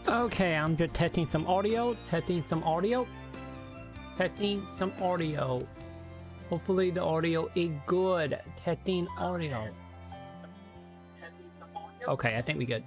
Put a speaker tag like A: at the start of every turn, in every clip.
A: Okay, I'm just testing some audio, Hopefully the audio is good. Testing audio. Okay, I think we good.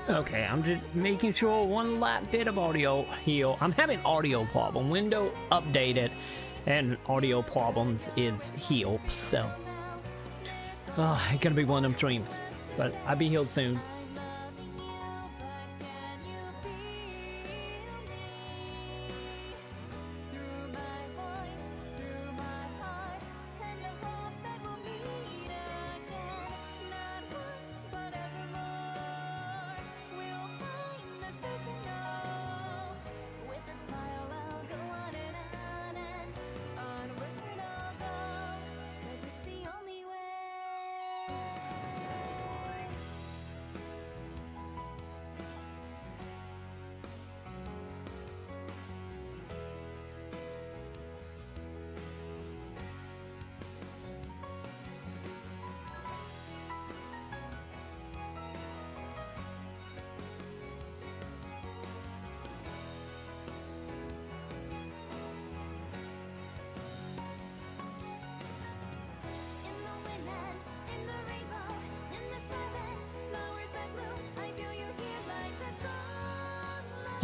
A: Okay, I'm just making sure one last bit of audio here. I'm having audio problem. Window updated and audio problems is healed, so it's gonna be one of them streams, but I'll be healed soon.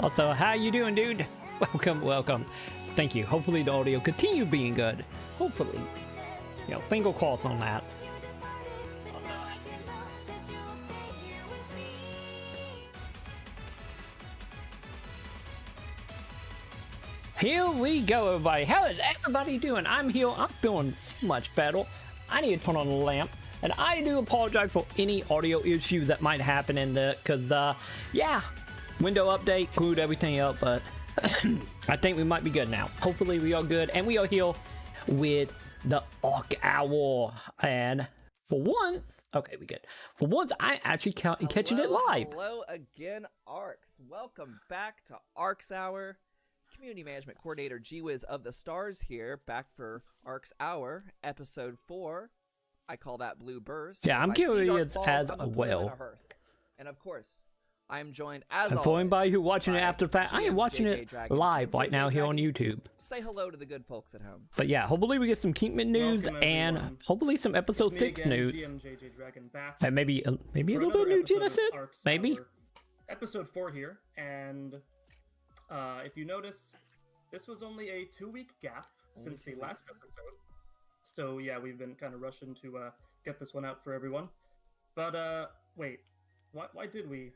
A: Also, how you doing, dude? Welcome. Thank you. Hopefully the audio continue being good. Hopefully. You know, finger crossed on that. Here we go, everybody. How is everybody doing? I'm here. I'm feeling so much better. I need to turn on the lamp. And I do apologize for any audio issues that might happen in there, because, yeah. Window update, screwed everything up, but I think we might be good now. Hopefully we are good, and we are here with the ARKS Hour. And for once, okay, we good. For once, I actually catching it live.
B: Hello again, ARKS. Welcome back to ARKS Hour. Community Management Coordinator G-Wiz of the Stars here, back for ARKS Hour, Episode 4. I call that Blue Burst.
A: Yeah, I'm curious as well.
B: And of course, I'm joined as
A: always. For anybody who's watching it after the fact, I am watching it live right now here on YouTube.
B: Say hello to the good folks at home.
A: But yeah, hopefully we get some Keepman news and hopefully some episode 6 news. And maybe a little bit of new Genesis. Maybe.
C: Episode 4 here, and if you notice, this was only a 2-week gap since the last episode. So yeah, we've been kind of rushing to get this one out for everyone. But wait, why did we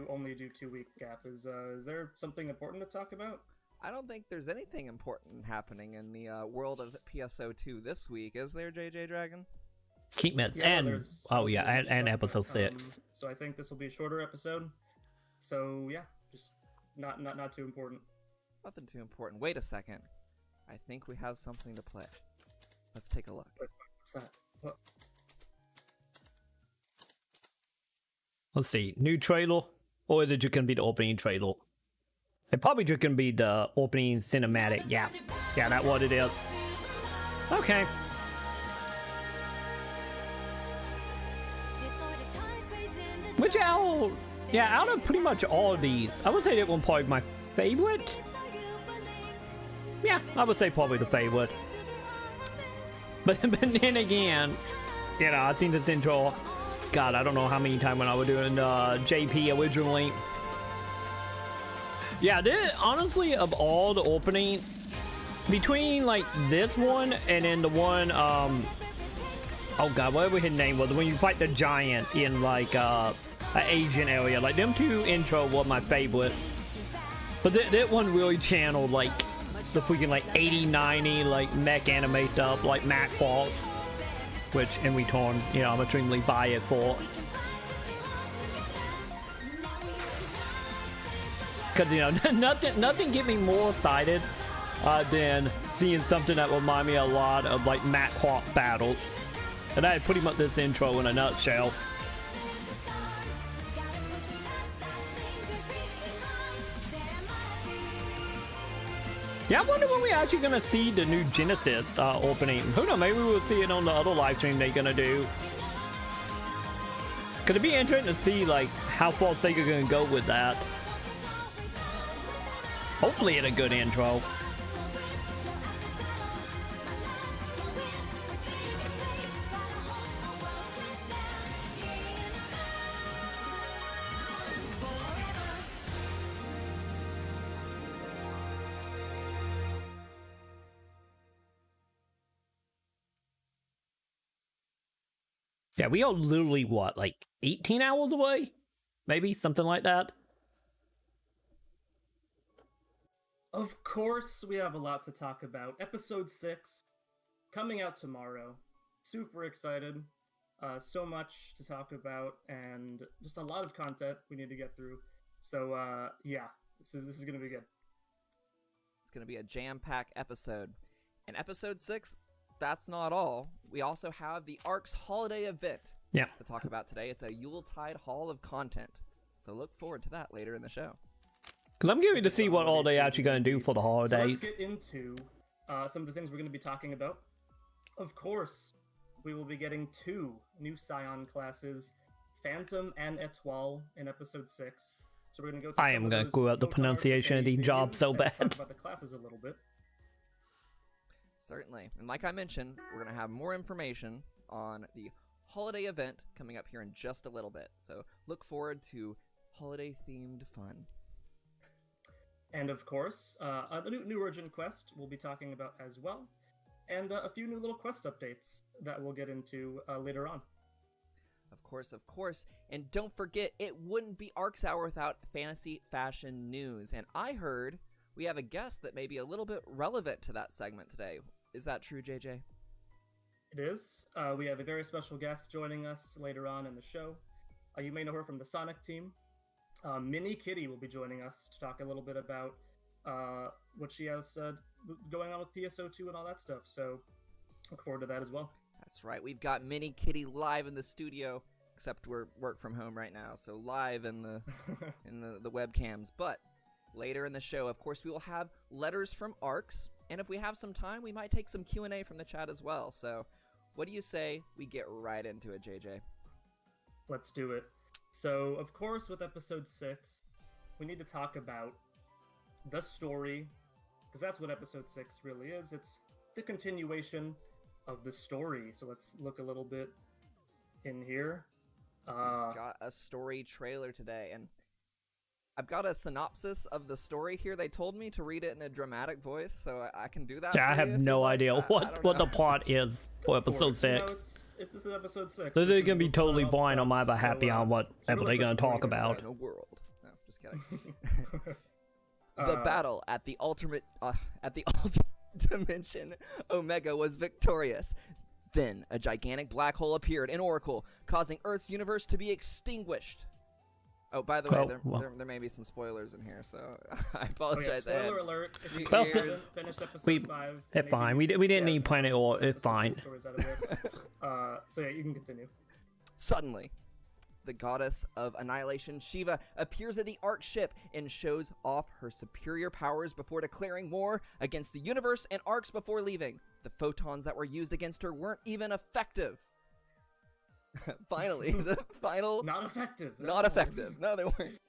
C: only do 2-week gap? Is there something important to talk about?
B: I don't think there's anything important happening in the world of PSO2 this week, is there, JJ Dragon?
A: Keepments and episode 6.
C: So I think this will be a shorter episode. So yeah, just not too important.
B: Nothing too important. Wait a second. I think we have something to play. Let's take a look.
C: What's that? What?
A: Let's see. New trailer? Or is it just gonna be the opening trailer? It probably just gonna be the opening cinematic. Yeah, that's what it is. Okay. Which out of pretty much all of these, I would say that one probably my favorite. Yeah, I would say probably the favorite. But then again, you know, I've seen this intro. God, I don't know how many times when I was doing JP originally. Yeah, honestly, of all the opening, between like this one and then the one, oh god, whatever his name was, when you fight the giant in like an Asian area, like them two intro were my favorite. But that one really channeled like the freaking like 80-90 like mech anime stuff like Mac Waltz, which in return, you know, I'm extremely biased for. Because, you know, nothing get me more excited than seeing something that remind me a lot of like Mac Hawk battles. And that is pretty much this intro in a nutshell. Yeah, I wonder when we actually gonna see the new Genesis opening. Who knows, maybe we'll see it on the other live stream they're gonna do. Could it be interesting to see like how far SEGA gonna go with that? Hopefully in a good intro. Yeah, we are literally, what, like 18 hours away? Maybe, something like that.
C: Of course, we have a lot to talk about. Episode 6, coming out tomorrow. Super excited. So much to talk about, and just a lot of content we need to get through. So, yeah, this is going to be good.
B: It's going to be a jam-packed episode. And episode 6, that's not all. We also have the ARKS holiday event to talk about today. It's a Yuletide haul of content. So look forward to that later in the show.
A: Because I'm curious to see what all they actually going to do for the holidays.
C: So let's get into some of the things we're going to be talking about. Of course, we will be getting 2 new Scion classes, Phantom and Etoile, in episode 6. So we're going to go through
A: I am going to screw up the pronunciation of these jobs so bad.
C: Talk about the classes a little bit.
B: Certainly. And like I mentioned, we're going to have more information on the holiday event coming up here in just a little bit. So look forward to holiday-themed fun.
C: And of course, a new Urgent Quest we'll be talking about as well. And a few new little quest updates that we'll get into later on.
B: Of course. And don't forget, it wouldn't be ARKS Hour without fantasy fashion news. And I heard we have a guest that may be a little bit relevant to that segment today. Is that true, JJ?
C: It is. We have a very special guest joining us later on in the show. You may know her from the Sonic team. MiniKitty will be joining us to talk a little bit about what she has going on with PSO2 and all that stuff. So look forward to that as well.
B: That's right. We've got MiniKitty live in the studio, except we're work from home right now, so live in the the webcams. But later in the show, of course, we will have letters from ARKS, and if we have some time, we might take some Q&A from the chat as well. So what do you say we get right into it, JJ?
C: Let's do it. So, of course, with episode 6, we need to talk about the story, because that's what episode 6 really is. It's the continuation of the story. So let's look a little bit in here.
B: Got a story trailer today, and I've got a synopsis of the story here. They told me to read it in a dramatic voice, so I can do that.
A: Yeah, I have no idea what the plot is for episode 6.
C: If this is episode 6,
A: They're going to be totally blind on my behalf beyond what they're going to talk about.
B: In a world. No, just kidding. The battle at the ultimate dimension Omega was victorious. Then a gigantic black hole appeared in Oracle, causing Earth's universe to be extinguished. Oh, by the way, there may be some spoilers in here, so I apologize.
C: Spoiler alert. If you finished episode 5,
A: it's fine. We didn't need Planet Or. It's fine.
C: So yeah, you can continue.
B: Suddenly, the goddess of annihilation, Shiva, appears at the ARK ship and shows off her superior powers before declaring war against the universe and ARKS before leaving. The photons that were used against her weren't even effective. Finally, the final...
C: Not effective.
B: No, they weren't.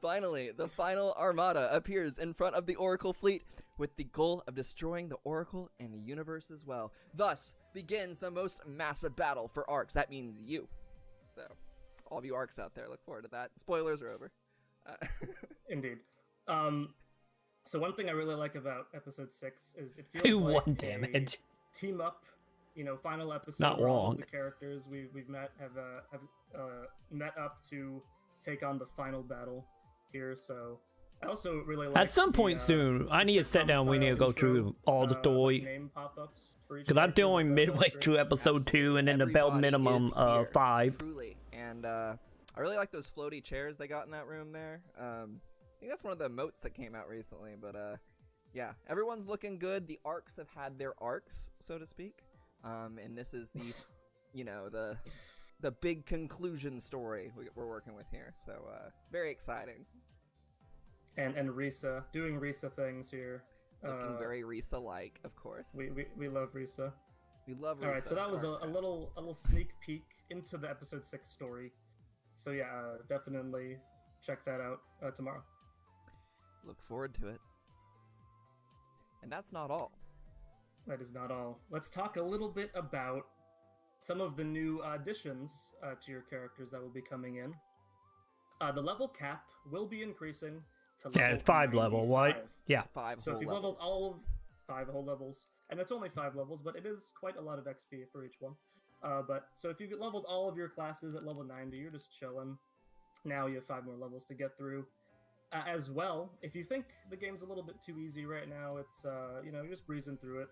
B: Finally, the final armada appears in front of the Oracle fleet with the goal of destroying the Oracle and the universe as well. Thus begins the most massive battle for ARKS. That means you. So, all of you ARKS out there, look forward to that. Spoilers are over.
C: Indeed. So one thing I really like about episode 6 is it feels like
A: 1 damage.
C: Team up, final episode.
A: Not
C: where all
A: wrong.
C: of the characters we've met have met up to take on the final battle here. So I also really like
A: At some point soon, I need to sit down. We need to go through all the story.
C: name pop-ups for each
A: Because I'm
C: character,
A: doing
C: but
A: midway
C: that's
A: through episode 2 and then the bell
B: Everybody
A: minimum
B: is
A: of
B: here,
A: 5.
B: Truly. And I really like those floaty chairs they got in that room there. I think that's one of the emotes that came out recently. But yeah, everyone's looking good. The arcs have had their arcs, so to speak. And this is the, you know, the big conclusion story we're working with here. So very exciting.
C: And Risa doing Risa things here.
B: Looking very Risa-like, of course.
C: We love Risa.
B: We love Risa.
C: All right, so that was a little sneak peek into the episode 6 story. So yeah, definitely check that out tomorrow.
B: Look forward to it. And that's not all.
C: That is not all. Let's talk a little bit about some of the new additions to your characters that will be coming in. The level cap will be increasing to level
A: Yeah, it's 5 level, right?
C: 95.
A: Yeah.
B: It's 5
C: So
B: whole
C: if you've
B: levels.
C: leveled all of 5 whole levels, and it's only 5 levels, but it is quite a lot of XP for each one. But so if you leveled all of your classes at level 90, you're just chilling. Now you have 5 more levels to get through. As well, if you think the game's a little bit too easy right now, it's you know, you're just breezing through it.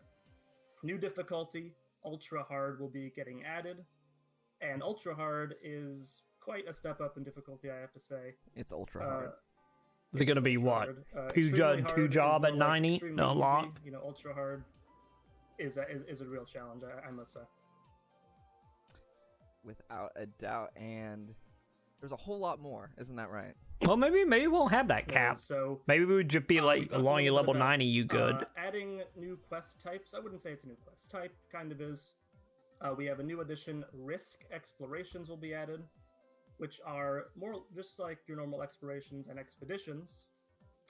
C: New difficulty, ultra hard, will be getting added, and ultra hard is quite a step up in difficulty, I have to say.
B: It's ultra hard.
A: They're gonna be what? Two job at 90? No, a lot.
C: You know, ultra hard is a real challenge, I must say.
B: Without a doubt, and there's a whole lot more, isn't that right?
A: Well, maybe we'll have that cap.
C: So
A: Maybe we would just be
C: we
A: like,
C: talked a
A: along your
C: little
A: level
C: bit about,
A: 90, you good.
C: Adding new quest types. I wouldn't say it's a new quest type. Kind of is. We have a new addition. Risk explorations will be added, which are more just like your normal explorations and expeditions.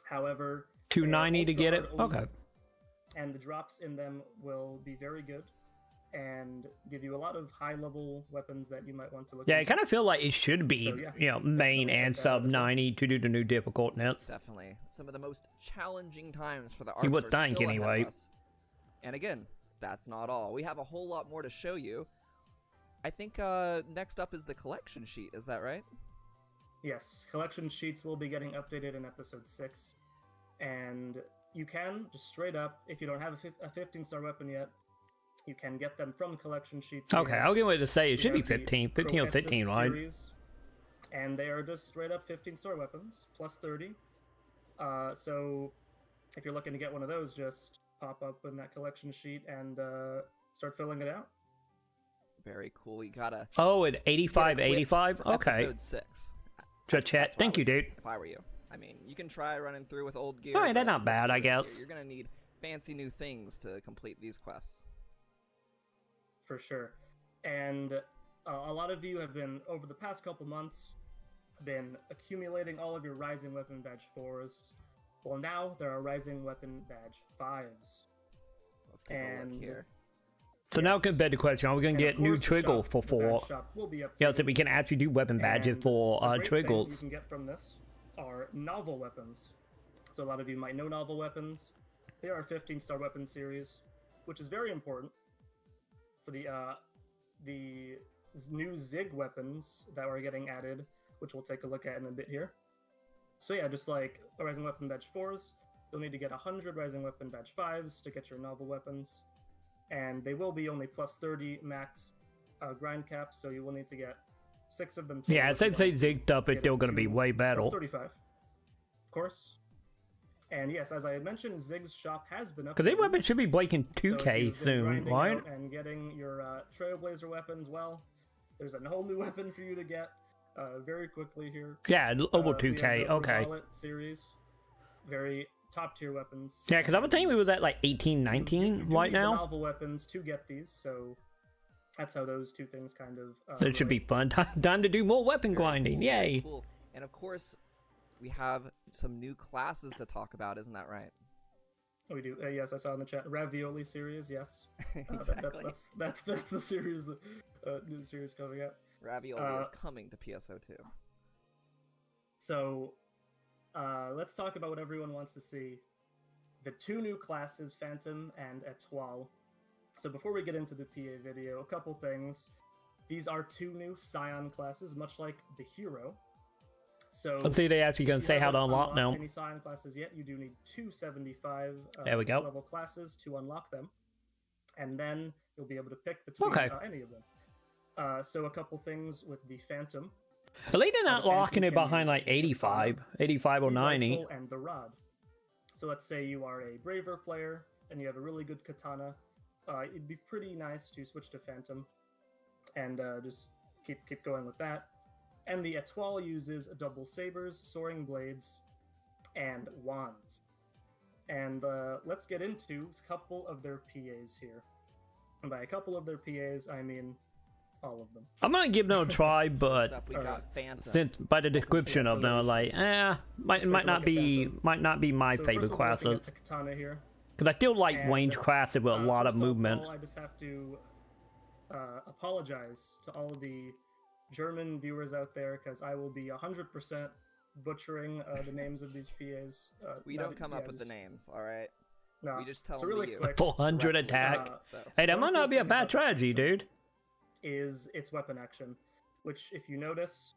C: However,
A: 290 to get it?
C: ultra hard only,
A: Okay.
C: and the drops in them will be very good and give you a lot of high-level weapons that you might want to look
A: Yeah, I
C: into.
A: kind of feel like it should be,
C: So, yeah,
A: you know, main
C: definitely
A: and
C: check that out
A: sub
C: as well.
A: 90 to do the new difficultness.
B: Definitely. Some of the most challenging times for the
A: You
B: arcs
A: would
B: are
A: think,
B: still ahead of
A: anyway.
B: us. And again, that's not all. We have a whole lot more to show you. I think next up is the collection sheet. Is that right?
C: Yes, collection sheets will be getting updated in episode 6. And you can, just straight up, if you don't have a 15-star weapon yet, you can get them from collection sheets.
A: Okay,
C: here.
A: I'll get ready to say it
C: We
A: should be
C: have the
A: 15. 15 or
C: Proesis
A: 15, right?
C: series, and they are just straight up 15-star weapons, plus 30. So if you're looking to get one of those, just pop up in that collection sheet and start filling it out.
B: Very cool. You gotta.
A: Oh, at 85,
B: get equipped
A: 85?
B: for
A: Okay.
B: Episode 6.
A: Just chat.
B: That's what
A: Thank
B: I
A: you,
B: would-
A: dude.
B: If I were you, I mean, you can try running through with old gear.
A: Alright, that's
B: but
A: not bad, I
B: with new gear.
A: guess.
B: You're gonna need fancy new things to complete these quests.
C: For sure. And a lot of you have been, over the past couple months, been accumulating all of your Rising Weapon Badge 4s. Well, now there are Rising Weapon Badge 5s.
B: Let's take a look
C: And-
B: here.
A: So now can bed the question, are we going
C: And
A: to
C: of
A: get new
C: course, the
A: trigger
C: shop-
A: for
C: the
A: 4?
C: badge shop will be updated.
A: Yeah, so we can actually do weapon badges
C: And
A: for
C: the great thing
A: triggers.
C: you can get from this are novel weapons. So a lot of you might know novel weapons. They are a 15-star weapon series, which is very important for the new Zig weapons that are getting added, which we'll take a look at in a bit here. So yeah, just like a Rising Weapon Badge 4s, you'll need to get 100 Rising Weapon Badge 5s to get your novel weapons. And they will be only plus 30 max grind caps, so you will need to get 6 of them.
A: Yeah,
C: total
A: I'd say
C: to
A: Zig up is
C: get
A: still going to be
C: to
A: way better.
C: plus 35. Of course. And yes, as I had mentioned, Zig's shop has been updated.
A: Because these weapons should be breaking
C: So if you've
A: 2K
C: been
A: soon,
C: grinding
A: right?
C: out and getting your Trailblazer weapons, well, there's a whole new weapon for you to get very quickly here.
A: Yeah, over
C: We have
A: 2K,
C: the
A: okay.
C: Regalit series, very top tier weapons.
A: Yeah, because I would think we was at like 18,
C: You
A: 19
C: do
A: right
C: need the
A: now.
C: novel weapons to get these, so that's how those two things kind of.
A: So it should be fun. Time to do more weapon
B: Very
A: grinding,
B: cool, very
A: yay!
B: Cool. And of course, we have some new classes to talk about, isn't that right?
C: We do. Yes, I saw in the chat. Ravioli series, yes.
B: Exactly.
C: That's the series, new series coming out.
B: Ravioli is coming to PSO2.
C: So, let's talk about what everyone wants to see. The 2 new classes, Phantom and Etoile. So before we get into the PA video, a couple things. These are 2 new Scion classes, much like the Hero. So
A: Let's see if they actually gonna
C: if you
A: say how to
C: haven't
A: unlock
C: unlocked
A: now.
C: any Scion classes yet, you do need 275
A: There we go.
C: level classes to unlock them, and then you'll be able to pick between
A: Okay.
C: any of them. So a couple things with the Phantom.
A: At least they're not
C: the Phantom
A: locking it
C: can
A: behind
C: use
A: like
C: the
A: 85 or
C: the
A: 90.
C: rifle, and the rod. So let's say you are a braver player and you have a really good katana. It'd be pretty nice to switch to Phantom and just keep going with that. And the etoile uses double sabers, soaring blades, and wands. And let's get into a couple of their PAs here. And by a couple of their PAs, I mean all of them.
A: I'm gonna give them a try,
B: First
A: but
B: up, we got Phantom.
A: since by the description of them, like, might not be my
C: So
A: favorite
C: first of all, looking at
A: classes.
C: the katana here.
A: Because I still like
C: And,
A: range classes with a lot of
C: first
A: movement.
C: all, I just have to apologize to all the German viewers out there because I will be 100% butchering the names of these PAs.
B: We don't come up with the names, all right?
C: No.
B: We just tell
C: so
B: them to
C: really
B: you.
C: quick,
A: 400 attack.
B: So
A: Hey, that
C: one
A: might
C: cool
A: not be a
C: thing
A: bad
C: about
A: strategy,
C: Phantom
A: dude.
C: is its weapon action, which, if you notice,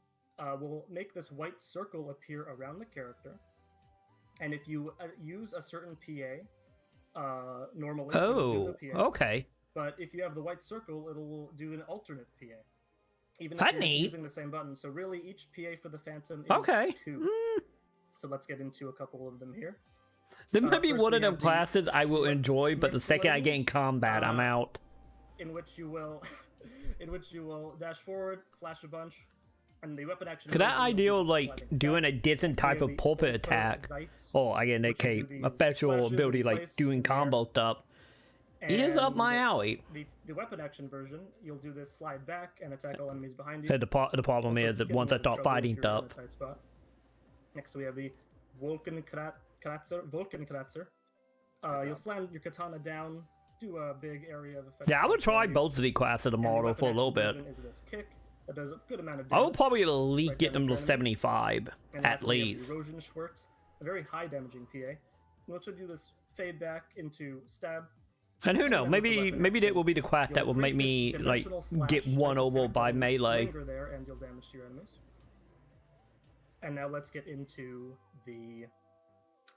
C: will make this white circle appear around the character. And if you use a certain PA, normally it'll
A: Oh,
C: do the PA.
A: okay.
C: But if you have the white circle, it'll do an alternate PA. Even
A: That's
C: if you're
A: neat.
C: using the same button. So really, each PA for the Phantom is
A: Okay.
C: 2.
A: Mm.
C: So let's get into a couple of them here.
A: There might be
C: First
A: one
C: we
A: of them
C: have the
A: classes I will
C: Swift
A: enjoy, but the second I
C: Lane,
A: get in combat, I'm out.
C: in which you will, dash forward, slash a bunch, and the weapon action.
A: Could that
C: version will
A: ideal
C: do
A: like
C: sliding
A: doing a
C: attack.
A: decent type
C: We
A: of
C: have the
A: pulpit
C: Phantom
A: attack?
C: Zeit,
A: Oh, I get an
C: which will
A: AK,
C: do
A: a
C: these
A: special
C: flashes
A: ability
C: in
A: like
C: place
A: doing
C: in the air.
A: combo stuff. Is up my
C: And
A: alley.
C: The weapon action version, you'll do this slide back and attack all enemies behind you.
A: Hey, the problem
C: Also,
A: is that
C: get
A: once
C: in
A: I
C: a
A: start
C: trouble if
A: fighting
C: you're in a
A: stuff.
C: tight spot. Next, we have the Vulcankratzer. You'll slam your katana down, do a big area of effect.
A: Yeah, I would try both of the classes tomorrow for a little bit.
C: Is this kick that does a good amount of
A: I
C: damage.
A: will probably at least
C: Right
A: get
C: down
A: them
C: to
A: to
C: enemies.
A: 75
C: And
A: at
C: lastly, we have
A: least.
C: the Erosion Schwert, a very high damaging PA. We'll do this fade back into stab.
A: And who knows,
C: then with the
A: maybe
C: weapon
A: that
C: action,
A: will be the class that
C: You'll
A: will make
C: create
A: me
C: this
A: like
C: dimensional slash
A: get
C: type
A: one over
C: attack
A: by
C: that will
A: melee.
C: linger there and deal damage to your enemies. And now let's get into the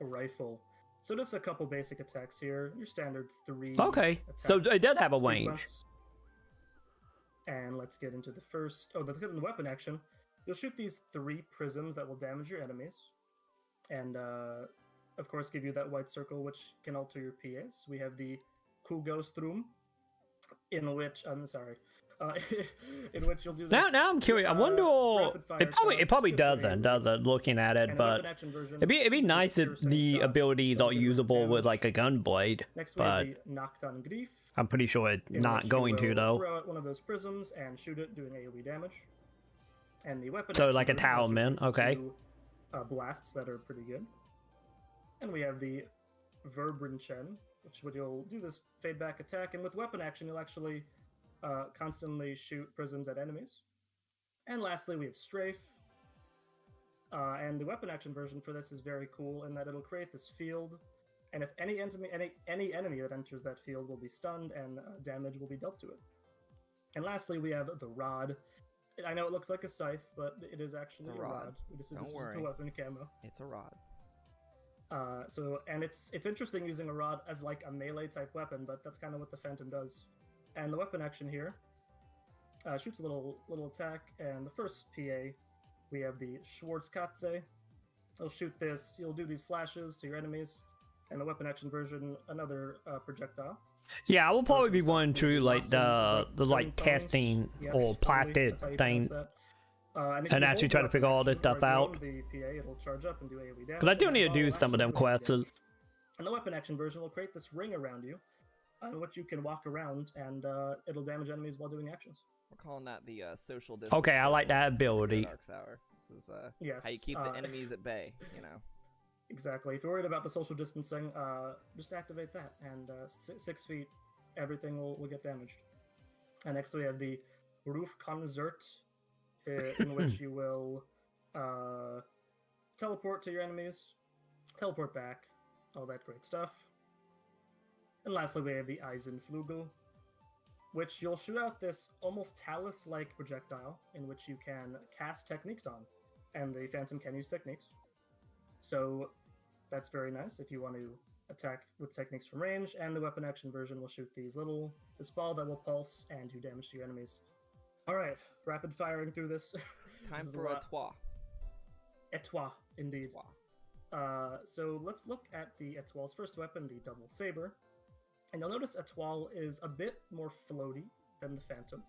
C: rifle. So just a couple basic attacks here. Your standard 3.
A: Okay, so
C: attack
A: it does have a range.
C: sequence. And let's get into the first. Oh, the weapon action. You'll shoot these 3 prisms that will damage your enemies, and of course give you that white circle, which can alter your PAs. We have the Kugelstrom, in which in which you'll do this.
A: Now I'm curious. I wonder.
C: rapid-fire
A: It
C: shots,
A: probably
C: good
A: doesn't.
C: variability.
A: Looking at it,
C: And the
A: but
C: weapon action version,
A: it'd be nice
C: just
A: if
C: pure
A: the
C: single shot,
A: abilities
C: does
A: are
C: a good
A: usable with
C: damage.
A: like a gun blade.
C: Next we
A: But
C: have the Nocturne Grief.
A: I'm pretty sure it's
C: in
A: not
C: which you
A: going to
C: will
A: though.
C: Throw out one of those prisms and shoot it, doing AoE damage. And the weapon.
A: So
C: action
A: like a
C: version will shoot
A: talisman,
C: these
A: okay.
C: 2, blasts that are pretty good. And we have the Verbrinchen, which you'll do this fade back attack, and with weapon action you'll actually constantly shoot prisms at enemies. And lastly, we have Strafe. And the weapon action version for this is very cool in that it'll create this field, and if any enemy that enters that field will be stunned and damage will be dealt to it. And lastly, we have the Rod. I know it looks like a scythe, but it is actually
B: It's a
C: a
B: rod.
C: rod. This is
B: Don't
C: just
B: worry.
C: a weapon camo.
B: it's a rod.
C: And it's interesting using a rod as like a melee type weapon, but that's kind of what the Phantom does. And the weapon action here shoots a little attack, and the first PA we have the Schwarzkatze. You'll shoot this. You'll do these slashes to your enemies, and the weapon action version another projectile.
A: Yeah, I will probably be
C: Stuff
A: one
C: with
A: to like
C: awesome
A: the like
C: burning thongs.
A: testing
C: Yes,
A: or
C: totally,
A: practice
C: that's how you
A: thing.
C: pronounce that. If
A: and
C: you
A: actually
C: hold
A: try
C: the
A: to figure
C: weapon
A: all this
C: action,
A: stuff
C: or if you
A: out.
C: hold the PA, it'll charge up and do AoE damage.
A: Because I do
C: and
A: need to
C: the
A: do
C: bottle
A: some of them
C: action will do damage.
A: quests.
C: And the weapon action version will create this ring around you, in which you can walk around, and it'll damage enemies while doing actions.
B: We're calling that the social distance.
A: Okay, I like that
B: circle
A: ability.
B: at ARKS Hour. This is
C: Yes,
B: how you keep the enemies at bay. You know.
C: Exactly. If you're worried about the social distancing, just activate that, and 6 feet, everything will get damaged. And next we have the Rufkonzert, in which you will teleport to your enemies, teleport back, all that great stuff. And lastly, we have the Eisenflugel, which you'll shoot out this almost talus-like projectile in which you can cast techniques on. and the Phantom can use techniques. So that's very nice if you want to attack with techniques from range, and the weapon action version will shoot this ball that will pulse and do damage to your enemies. Alright, rapid firing through this.
B: Time
C: This is
B: for
C: a
B: a
C: lot.
B: toile.
C: Etoile, indeed.
B: Toile.
C: So let's look at the etoile's first weapon, the double saber. And you'll notice etoile is a bit more floaty than the Phantom,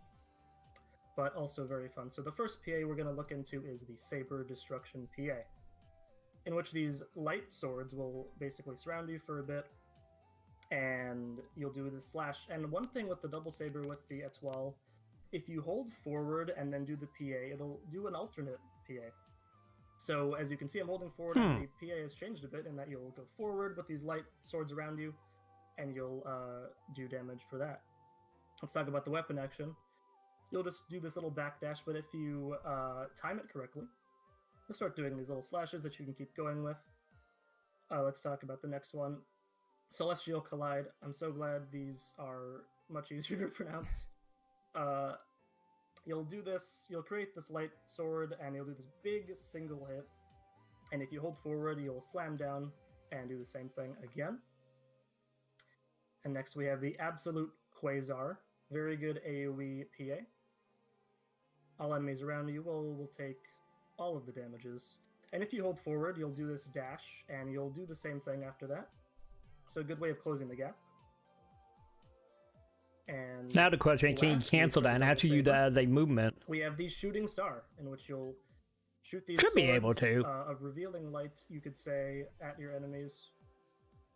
C: but also very fun. So the first PA we're going to look into is the Saber Destruction PA, in which these light swords will basically surround you for a bit, and you'll do the slash. And one thing with the double saber with the etoile, if you hold forward and then do the PA, it'll do an alternate PA. So as you can see, I'm holding forward, and the PA has changed a bit in that you'll go forward with these light swords around you, and you'll do damage for that. Let's talk about the weapon action. You'll just do this little backdash, but if you time it correctly, you'll start doing these little slashes that you can keep going with. Let's talk about the next one. Celestial Collide. I'm so glad these are much easier to pronounce. You'll do this, you'll create this light sword, and you'll do this big single hit. And if you hold forward, you'll slam down and do the same thing again. And next we have the Absolute Quasar. Very good AoE PA. All enemies around you will take all of the damages. And if you hold forward, you'll do this dash, and you'll do the same thing after that. So a good way of closing the gap. And
A: Now the question, can you
C: lastly,
A: cancel
C: for
A: that
C: the
A: and
C: double
A: actually use
C: saber,
A: that as a movement?
C: we have the Shooting Star, in which you'll shoot these
A: Should be able
C: swords,
A: to.
C: Of revealing light, you could say, at your enemies,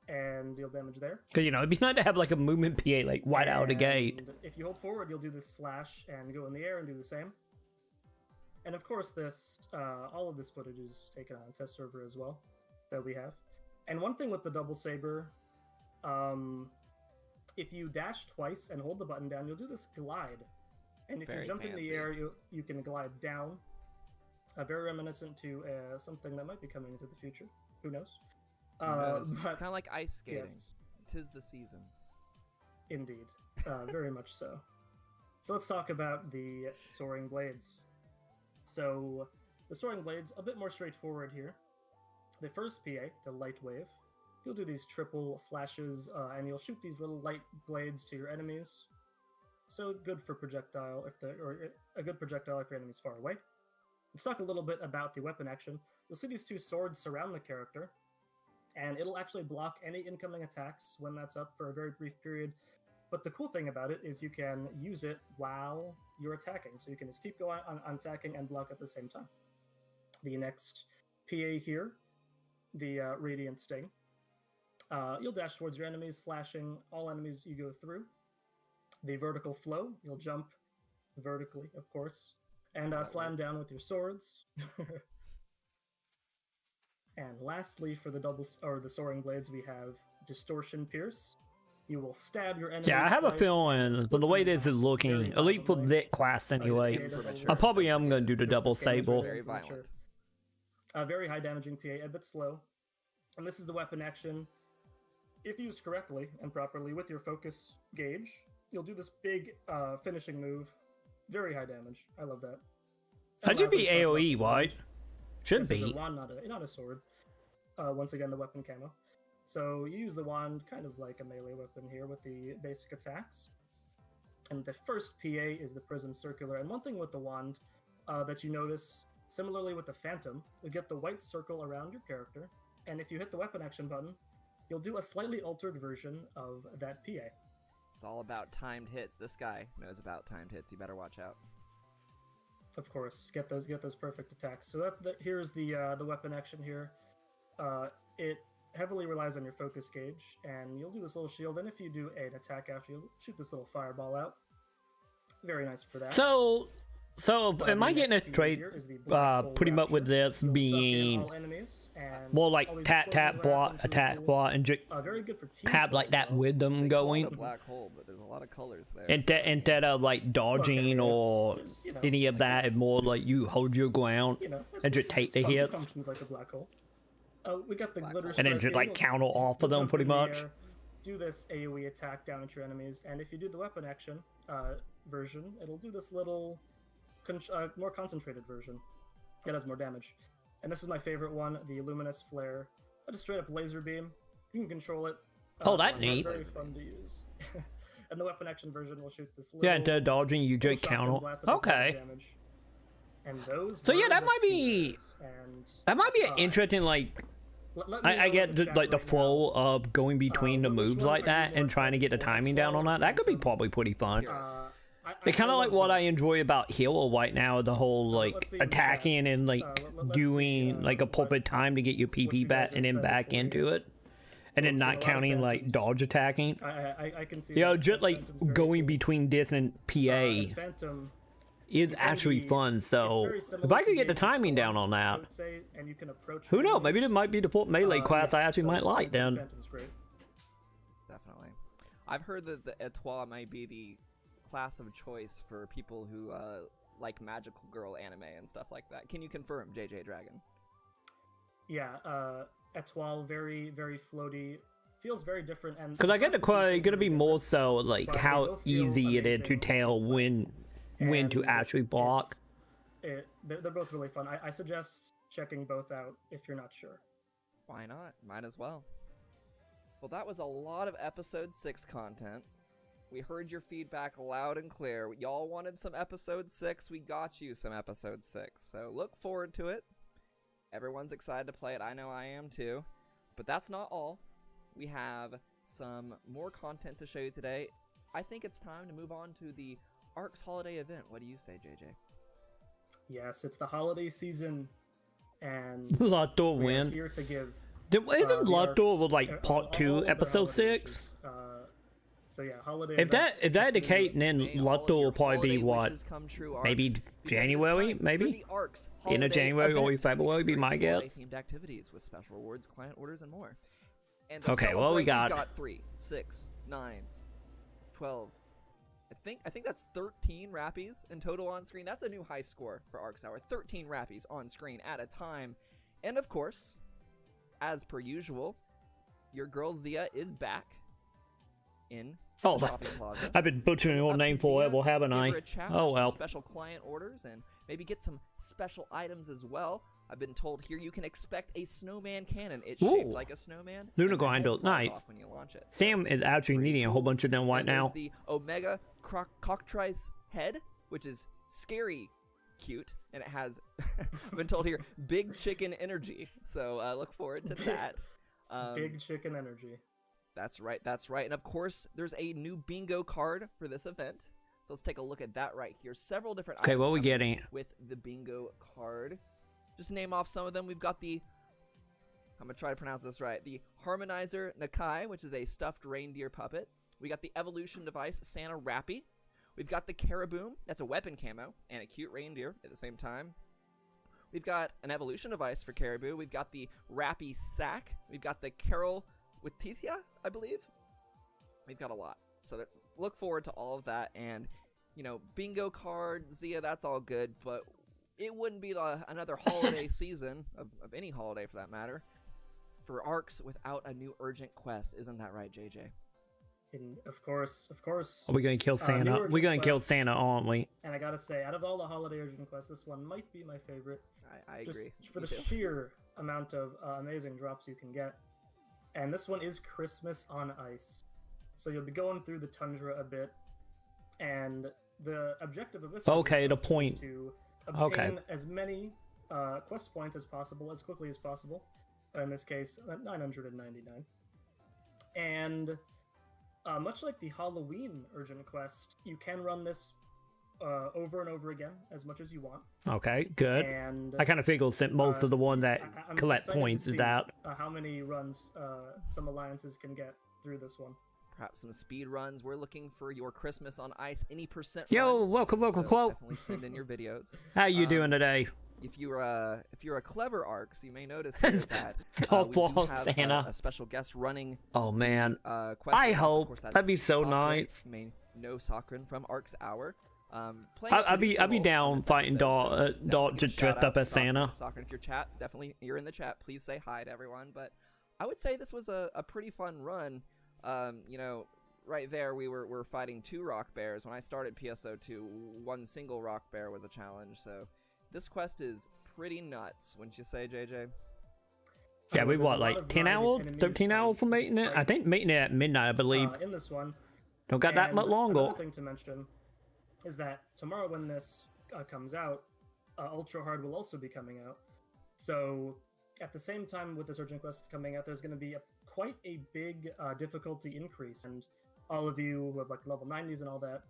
C: and deal damage there.
A: Because, you know, it'd be nice to have like a movement PA like right out of the gate.
C: And if you hold forward, you'll do this slash and go in the air and do the same. And of course, this all of this footage is taken on a test server as well that we have. And one thing with the double saber, if you dash twice and hold the button down, you'll do this glide. And if
B: Very
C: you jump in
B: fancy.
C: the air, you can glide down. Very reminiscent to something that might be coming into the future. Who knows?
B: Who knows?
C: But
B: It's kind of like ice skating.
C: yes.
B: 'Tis the season.
C: Indeed, very much so. So let's talk about the Soaring Blades. So the Soaring Blades, a bit more straightforward here. The first PA, the Light Wave, you'll do these triple slashes, and you'll shoot these little light blades to your enemies. So good for projectile, a good projectile if your enemy's far away. Let's talk a little bit about the weapon action. You'll see these two swords surround the character, and it'll actually block any incoming attacks when that's up for a very brief period. But the cool thing about it is you can use it while you're attacking, so you can just keep going on attacking and block at the same time. The next PA here, the Radiant Sting. You'll dash towards your enemies, slashing all enemies you go through. The Vertical Flow, you'll jump vertically, of course, and slam down with your swords. And lastly, for the Soaring Blades, we have Distortion Pierce. You will stab your enemies.
A: Yeah, I have a
C: twice,
A: feeling,
C: split
A: but the way
C: them in
A: this is
C: half
A: looking,
C: very
A: at least for
C: violently.
A: that class anyway,
B: Premature.
A: I probably am going to do the
C: Since
A: double
C: this game is
A: sable.
B: Very
C: premature.
B: violent.
C: Very high damaging PA, a bit slow. And this is the weapon action. If used correctly and properly with your focus gauge, you'll do this big finishing move. Very high damage. I love that.
A: That should be
C: Allows them to
A: AoE,
C: talk about
A: right? Should
C: This is a
A: be.
C: wand, not a sword. Once again, the weapon camo. So you use the wand kind of like a melee weapon here with the basic attacks. And the first PA is the Prism Circular. And one thing with the wand that you notice, similarly with the Phantom, you get the white circle around your character. And if you hit the weapon action button, you'll do a slightly altered version of that PA.
B: It's all about timed hits. This guy knows about timed hits. You better watch out.
C: Of course, get those perfect attacks. So here's the weapon action here. It heavily relies on your focus gauge, and you'll do this little shield. And if you do an attack after, you'll shoot this little fireball out. Very nice for that.
A: So am I getting it straight? Pretty much with this being more like tap tap block, attack block, and just
C: very good for team
A: have like that
C: play, so
A: rhythm
B: They call it
A: going
B: a black hole, but there's a lot of colors there.
A: instead of like dodging or
C: it's, you know,
A: any of that, and more like you hold your ground
C: you know,
A: and just take the
C: it's
A: hits.
C: functions like a black hole. We got the
B: Black
C: glitter
B: hole.
A: And then
C: strike
A: just
C: here.
A: like counter off of them
C: Jump
A: pretty
C: in the
A: much.
C: air, do this AoE attack down at your enemies, and if you do the weapon action version, it'll do this little more concentrated version. it has more damage. And this is my favorite one, the Luminous Flare. Just straight up laser beam. You can control it.
A: Oh, that's neat.
C: Very fun to use. And the weapon action version will shoot this
A: Yeah, instead of dodging, you just counter. Okay.
C: And those
A: So yeah, that might be an interesting, like, I get like the flow of going between the moves like that and trying to get the timing down on that. That could be probably pretty fun. It's kind of like what I enjoy about Halo right now, the whole like attacking and like doing like a proper time to get your PP back and then back into it, and then not counting like dodge attacking.
C: I can see.
A: You know, just like going between this and PA is actually fun. So if I could get the timing down on that, who knows? Maybe it might be the melee class I actually might like then.
B: Definitely. I've heard that the etoile might be the class of choice for people who like magical girl anime and stuff like that. Can you confirm, JJ Dragon?
C: Yeah, etoile, very, very floaty. Feels very different. And
A: because I get the question, gonna be more so like how easy it is to tell when to actually block.
C: They're both really fun. I suggest checking both out if you're not sure.
B: Why not? Might as well. Well, that was a lot of episode 6 content. We heard your feedback loud and clear. Y'all wanted some episode 6. We got you some episode 6. So look forward to it. Everyone's excited to play it. I know I am too. But that's not all. We have some more content to show you today. I think it's time to move on to the ARKS holiday event. What do you say, JJ?
C: Yes, it's the holiday season, and
A: Lotto win.
C: Here to give.
A: Isn't Lotto with like part 2, episode 6?
C: So yeah, holiday.
A: If that the case, then Lotto will probably be what? Maybe January, maybe? End of January or February, be my guess.
B: Themed activities with special rewards, client orders, and more. And
A: okay, well we got
B: 3, 6, 9, 12. I think that's 13 rappies in total on screen. That's a new high score for ARKS Hour. 13 rappies on screen at a time. And of course, as per usual, your girl Zia is back in the shopping plaza.
A: I've been butchering your name forever, haven't I? Oh well.
B: Special client orders and maybe get some special items as well. I've been told here you can expect a snowman cannon. It's shaped like a snowman.
A: Lunar Grinder, nice.
B: When you launch it.
A: Sam is actually needing a whole bunch of them right now.
B: The Omega Cockatrice head, which is scary cute, and it has, I've been told here, big chicken energy. So look forward to that.
C: Big chicken energy.
B: That's right, that's right. And of course, there's a new bingo card for this event. So let's take a look at that right here. Several different items
A: what are we getting
B: with the bingo card. Just to name off some of them, we've got the, I'm going to try to pronounce this right, the Harmonizer Nakai, which is a stuffed reindeer puppet. We got the Evolution Device Santa Rappy. We've got the Caraboom, that's a weapon camo, and a cute reindeer at the same time. We've got an Evolution Device for Caribou. We've got the Rappy Sack. We've got the Carol with Tithia, I believe. We've got a lot. So look forward to all of that. And, you know, bingo card, Zia, that's all good, but it wouldn't be another holiday season, of any holiday for that matter, for ARKS without a new urgent quest. Isn't that right, JJ?
C: Of course.
A: Are we going to kill Santa? We're going to kill Santa, aren't we?
C: And I gotta say, out of all the holiday urgent quests, this one might be my favorite.
B: I agree.
C: Just for the sheer amount of amazing drops you can get. And this one is Christmas on Ice. So you'll be going through the tundra a bit, and the objective of this
A: the point
C: is to obtain as many quest points as possible, as quickly as possible. In this case, 999. And much like the Halloween urgent quest, you can run this over and over again as much as you want.
A: Okay, good.
C: And
A: I kind of figured since most of the one that collect points is that.
C: How many runs some alliances can get through this one.
B: Perhaps some speed runs. We're looking for your Christmas on Ice any percent.
A: Yo,
B: run.
A: welcome,
B: so
A: quote.
B: Definitely send in your videos.
A: How you doing today?
B: If you're a clever ARKS, you may notice here that we do have
A: Santa.
B: A special guest running.
A: Oh man,
B: quest
A: I hope that'd be so nice.
B: You may know Sakura from ARKS Hour.
A: I'd be down fighting Dart just dressed up as Santa.
B: Sakura, if you're in the chat, please say hi to everyone. But I would say this was a pretty fun run. You know, right there we're fighting 2 rock bears. When I started PSO2, 1 single rock bear was a challenge. So this quest is pretty nuts, wouldn't you say, JJ?
A: Yeah, we
C: there's a
A: what,
C: lot
A: like
C: of
A: 10
C: variety of
A: hours,
C: enemies
A: 13
C: that
A: hours
C: you
A: for
C: can
A: meeting it?
C: fight,
A: I think meeting it at midnight, I believe.
C: in this one.
A: Don't got that
C: And
A: much longer.
C: another thing to mention is that tomorrow when this comes out, Ultra Hard will also be coming out. So at the same time with this Urgent Quest coming out, there's going to be quite a big difficulty increase. And all of you who have like level 90s and all that.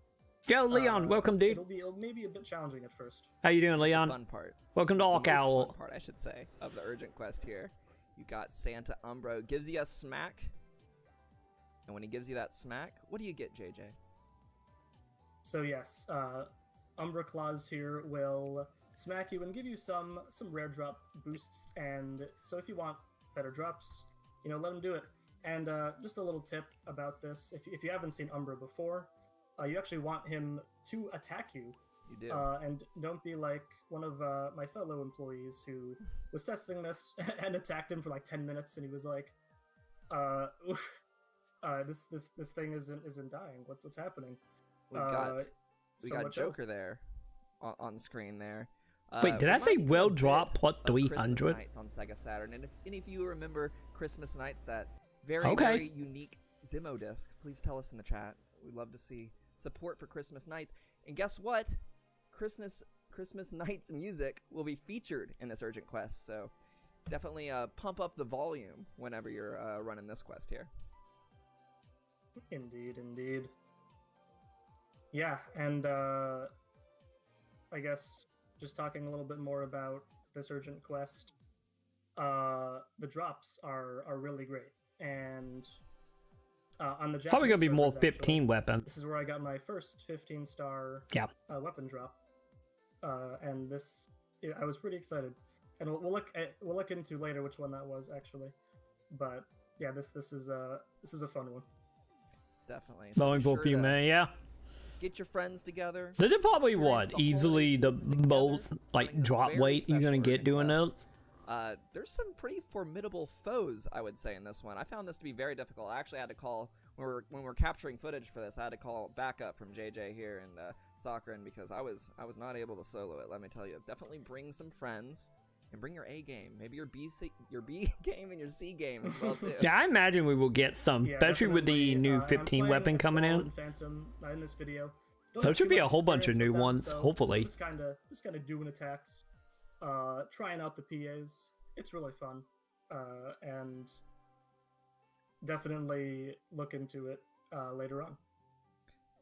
A: Yo, Leon, welcome, dude.
C: It'll maybe a bit challenging at first.
A: How you doing,
B: Here's
A: Leon?
B: the fun part.
A: Welcome to
B: The
A: ARKS
B: most
A: Hour.
B: fun part, I should say, of the Urgent Quest here. You got Santa Umbro. Gives you a smack. And when he gives you that smack, what do you get, JJ?
C: So yes, Umbra Claws here will smack you and give you some rare drop boosts. And so if you want better drops, let him do it. And just a little tip about this: if you haven't seen Umbra before, you actually want him to attack you.
B: You do.
C: And don't be like one of my fellow employees who was testing this and attacked him for like 10 minutes, and he was like, this thing isn't dying. What's happening?
B: We got
C: so
B: got
C: much
B: Joker there on screen there.
A: Wait, did I say
B: reminding me
A: well
B: a bit
A: drop plot
B: of Christmas
A: 300?
B: Nights on Sega Saturn, and if any of you remember Christmas Nights, that very
A: Okay.
B: unique demo disc, please tell us in the chat. We'd love to see support for Christmas Nights. And guess what? Christmas Nights music will be featured in this Urgent Quest, so definitely pump up the volume whenever you're running this quest here.
C: Indeed. Yeah, and I guess just talking a little bit more about this Urgent Quest, the drops are really great, and on the Japanese
A: Probably gonna be more
C: servers, actually,
A: 15 weapons.
C: this is where I got my first 15-star weapon drop, and this I was pretty excited, and we'll look into later which one that was actually, but yeah, this is a fun one.
B: Definitely.
A: Going
B: be
A: for a
B: sure
A: few
B: to
A: minutes, yeah.
B: Get your friends together.
A: This is probably
B: experience
A: what
B: the
A: easily
B: holiday
A: the
B: season together,
A: most like
B: running this
A: drop
B: very
A: weight you're gonna
B: special
A: get
B: Urgent
A: doing
B: Quest.
A: this.
B: There's some pretty formidable foes, I would say, in this one. I found this to be very difficult. I actually had to call when we're capturing footage for this. I had to call backup from JJ here and Sakura because I was not able to solo it. Let me tell you, definitely bring some friends and bring your A game, maybe your B game and your C game as well too.
A: Yeah, I imagine we will get some,
C: Yeah,
A: especially with the
C: definitely,
A: new
C: I'm
A: 15
C: playing
A: weapon coming
C: Etoile
A: in.
C: and Phantom in this video. Don't
A: There
C: have
A: should
C: too
A: be a
C: much
A: whole bunch of
C: experience
A: new
C: with them,
A: ones,
C: so
A: hopefully.
C: Just kind of doing attacks, trying out the PAs. It's really fun, and definitely look into it later on.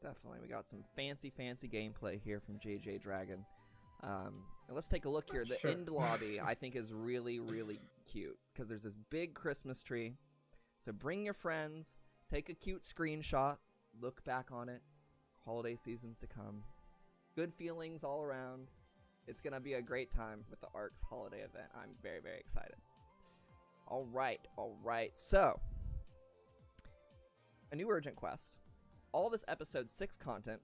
B: Definitely, we got some fancy gameplay here from JJ Dragon. And let's take a look here. The
C: Sure.
B: end lobby, I think, is really cute because there's this big Christmas tree. So bring your friends, take a cute screenshot, look back on it. Holiday seasons to come. Good feelings all around. It's gonna be a great time with the ARKS holiday event. I'm very excited. All right. So, a new Urgent Quest. All this episode 6 content.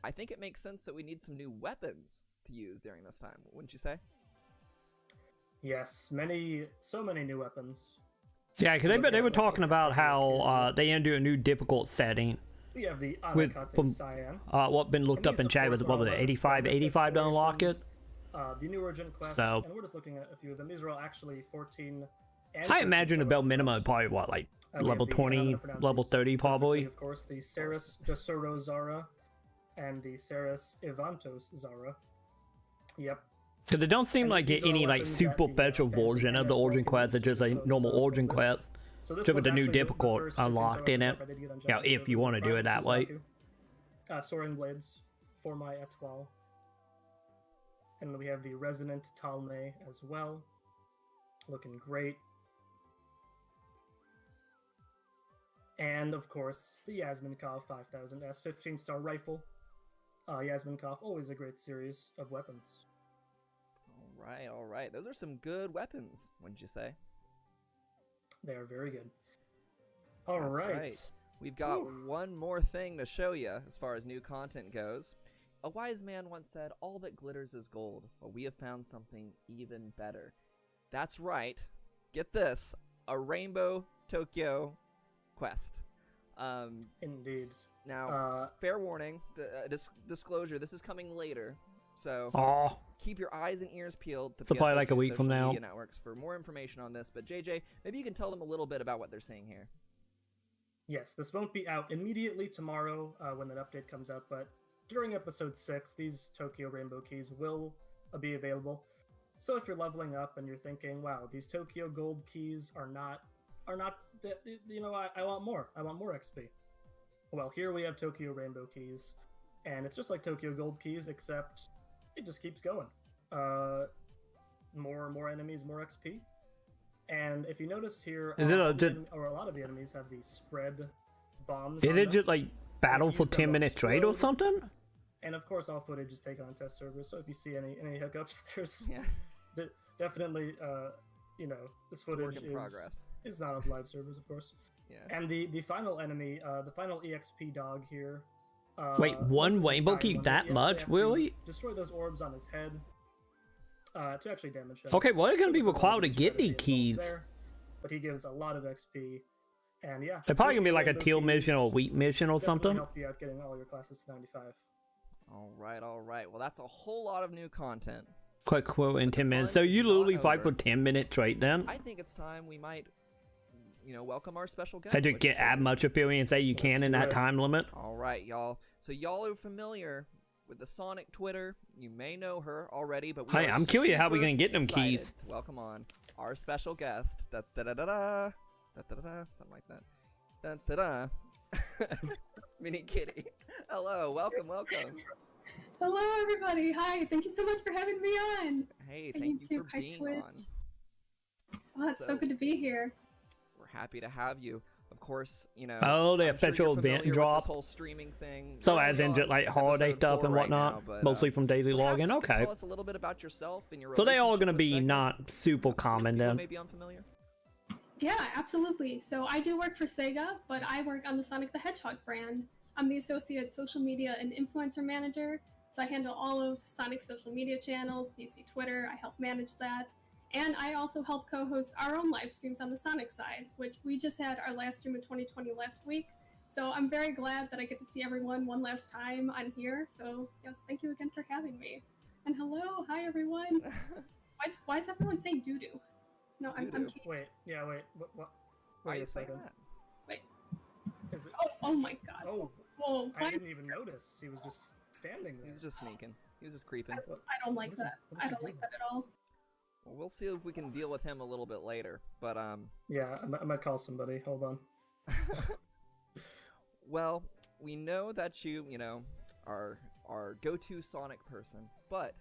B: I think it makes sense that we need some new weapons to use during this time, wouldn't you say?
C: Yes, so many new weapons.
A: Yeah, because they were talking about how they into a new difficult setting.
C: We have the
A: With
C: Anakate Cyan.
A: What been looked
C: And
A: up
C: these,
A: in
C: of
A: chat
C: course,
A: was
C: are
A: what was
C: all
A: it,
C: the
A: 85 to unlock it.
C: explorations, The new Urgent Quest,
A: So-
C: and we're just looking at a few of them. These are all actually 14. And
A: I imagine the
C: 15
A: bell
C: weapons.
A: minimum probably what, like
C: We have
A: level
C: the- I'm
A: 20,
C: gonna pronounce
A: level
C: these
A: 30
C: perfectly,
A: probably.
C: Of course, the Ceres Desuro Zara and the Ceres Evantos Zara. Yep.
A: Because it don't seem
C: And
A: like
C: these
A: get
C: are
A: any like
C: weapons that
A: super
C: the,
A: special
C: Phantasy
A: version of
C: and
A: the
C: its
A: Origin
C: weapons
A: Quest. It's just a
C: use,
A: normal
C: so-
A: Origin Quest.
C: So this
A: With
C: was
A: the new
C: actually
A: difficult
C: first
A: unlocked
C: 15
A: in it.
C: I did get on
A: Yeah,
C: Japanese
A: if you
C: servers,
A: want to do it that way.
C: Suzaku. Soaring Blades for my etoile. And then we have the Resonant Talme as well. Looking great. And of course, the Yasminkov 5000S 15-star rifle. Yasminkov, always a great series of weapons.
B: All right. Those are some good weapons, wouldn't you say?
C: They are very good. All
B: That's
C: right.
B: We've got one more thing to show you as far as new content goes. A wise man once said, "All that glitters is gold." Well, we have found something even better. That's right. Get this. A Rainbow Tokyo quest.
C: Indeed.
B: Now, fair warning, disclosure, this is coming later. So
A: Oh,
B: keep your eyes and ears peeled to
A: So probably
B: PSO2
A: like a week from
B: social
A: now.
B: media networks for more information on this. But JJ, maybe you can tell them a little bit about what they're saying here.
C: Yes, this won't be out immediately tomorrow when that update comes out, but during episode 6, these Tokyo Rainbow Keys will be available. So if you're leveling up and you're thinking, wow, these Tokyo Gold Keys are not, you know, I want more. I want more XP. Well, here we have Tokyo Rainbow Keys, and it's just like Tokyo Gold Keys, except it just keeps going. More enemies, more XP. And if you notice here,
A: Is it
C: a lot of the enemies have these spread bombs.
A: is
C: on
A: it
C: them.
A: just like battle for
C: use them
A: 10
C: to
A: minutes straight or
C: explode.
A: something?
C: And of course, all footage is taken on test servers. So if you see any hiccups, there's
B: Yeah,
C: definitely, you know, this
B: it's a work
C: footage
B: in progress.
C: is not on live servers, of course.
B: Yeah.
C: And the final enemy, the final EXP dog here.
A: Wait, one
C: wasn't
A: rainbow
C: this
A: key
C: diamond.
A: that
C: You
A: much?
C: actually have to
A: Really?
C: Destroy those orbs on his head to actually damage him.
A: Okay, what are going to be
C: There's a
A: required to
C: little
A: get these
C: strategy involved
A: keys?
C: there, but he gives a lot of XP. And yeah,
A: They're probably going to be
C: Tokyo
A: like a
C: Rainbow
A: teal
C: Keys
A: mission or a wheat mission or
C: definitely
A: something.
C: help you out getting all your classes to 95.
B: All right. Well, that's a whole lot of new content.
A: Quick quote in
B: But the
A: 10 minutes.
B: fun
A: So
B: is
A: you
B: not
A: literally fight for
B: over.
A: 10 minutes straight then?
B: I think it's time we might, welcome our special guest.
A: Had to
B: What do you
A: get
B: say?
A: as much experience as you
C: Let's
A: can in
C: do
A: that
C: it.
A: time limit.
B: All right, y'all. So y'all are familiar with the Sonic Twitter. You may know her already, but we
A: Hey,
B: are
A: I'm curious how we
B: super
A: gonna get them
B: excited
A: keys.
B: to welcome on our special guest. Da da da da da. Da da da da. Something like that. Da da da. MiniKitty. Hello, welcome.
D: Hello, everybody. Hi. Thank you so much for having me on.
B: Hey,
D: Hi,
B: thank you
D: YouTube.
B: for
D: Hi,
B: being
D: Twitch.
B: on.
D: Oh, it's so
B: So-
D: good to be here.
B: We're happy to have you. Of course,
A: Oh, the
B: I'm sure
A: official
B: you're familiar
A: event
B: with
A: drop.
B: This whole streaming thing.
A: So
B: We're
A: as in
B: on
A: just like holiday
B: episode
A: stuff
B: 4
A: and
B: right
A: whatnot,
B: now, but,
A: mostly from daily
B: perhaps
A: login.
B: you could
A: Okay.
B: Tell us a little bit about yourself and your
A: So they all
B: relationship
A: gonna
B: with
A: be
B: SEGA.
A: not super
B: Most
A: common
B: people
A: then.
B: may be unfamiliar.
D: Yeah, absolutely. So I do work for SEGA, but I work on the Sonic the Hedgehog brand. I'm the associate social media and influencer manager. So I handle all of Sonic's social media channels. If you see Twitter, I help manage that. And I also help co-host our own live streams on the Sonic side, which we just had our last stream in 2020 last week. So I'm very glad that I get to see everyone one last time on here. So yes, thank you again for having me. And hello, hi everyone. Why is everyone saying doo-doo? No, I'm
B: Doo-doo.
D: kidding.
C: Wait, what?
B: Why are
C: Wait
B: you
C: a
B: saying
C: second.
B: that?
C: Is it?
D: Oh my god.
C: Oh,
D: Whoa,
C: I
D: why?
C: didn't even notice. He was just standing there.
B: He's just sneaking. He was just creeping.
D: I don't like
C: What is
D: that.
C: he- what is
D: I
C: he
D: don't like
C: doing?
D: that at all.
B: Well, we'll see if we can deal with him a little bit later. But
C: Yeah, I might call somebody. Hold on.
B: well, we know that you are our go-to Sonic person, but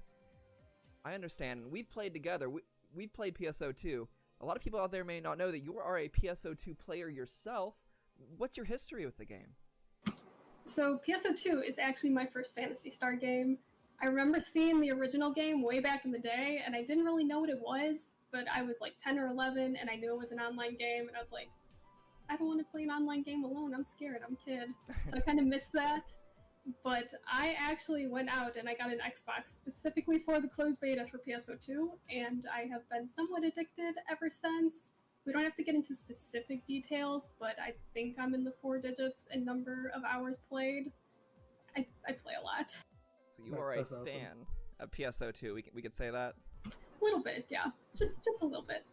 B: I understand. We've played together. We've played PSO2. A lot of people out there may not know that you are a PSO2 player yourself. What's your history with the game?
D: So PSO2 is actually my first Phantasy Star game. I remember seeing the original game way back in the day, and I didn't really know what it was, but I was like 10 or 11, and I knew it was an online game, and I was like, I don't want to play an online game alone. I'm scared. I'm a kid. So I kind of missed that. But I actually went out and I got an Xbox specifically for the closed beta for PSO2, and I have been somewhat addicted ever since. We don't have to get into specific details, but I think I'm in the 4 digits in number of hours played. I play a lot.
B: So you are a
C: That's awesome.
B: fan of PSO2. We could say that.
D: A little bit, yeah. Just a little bit.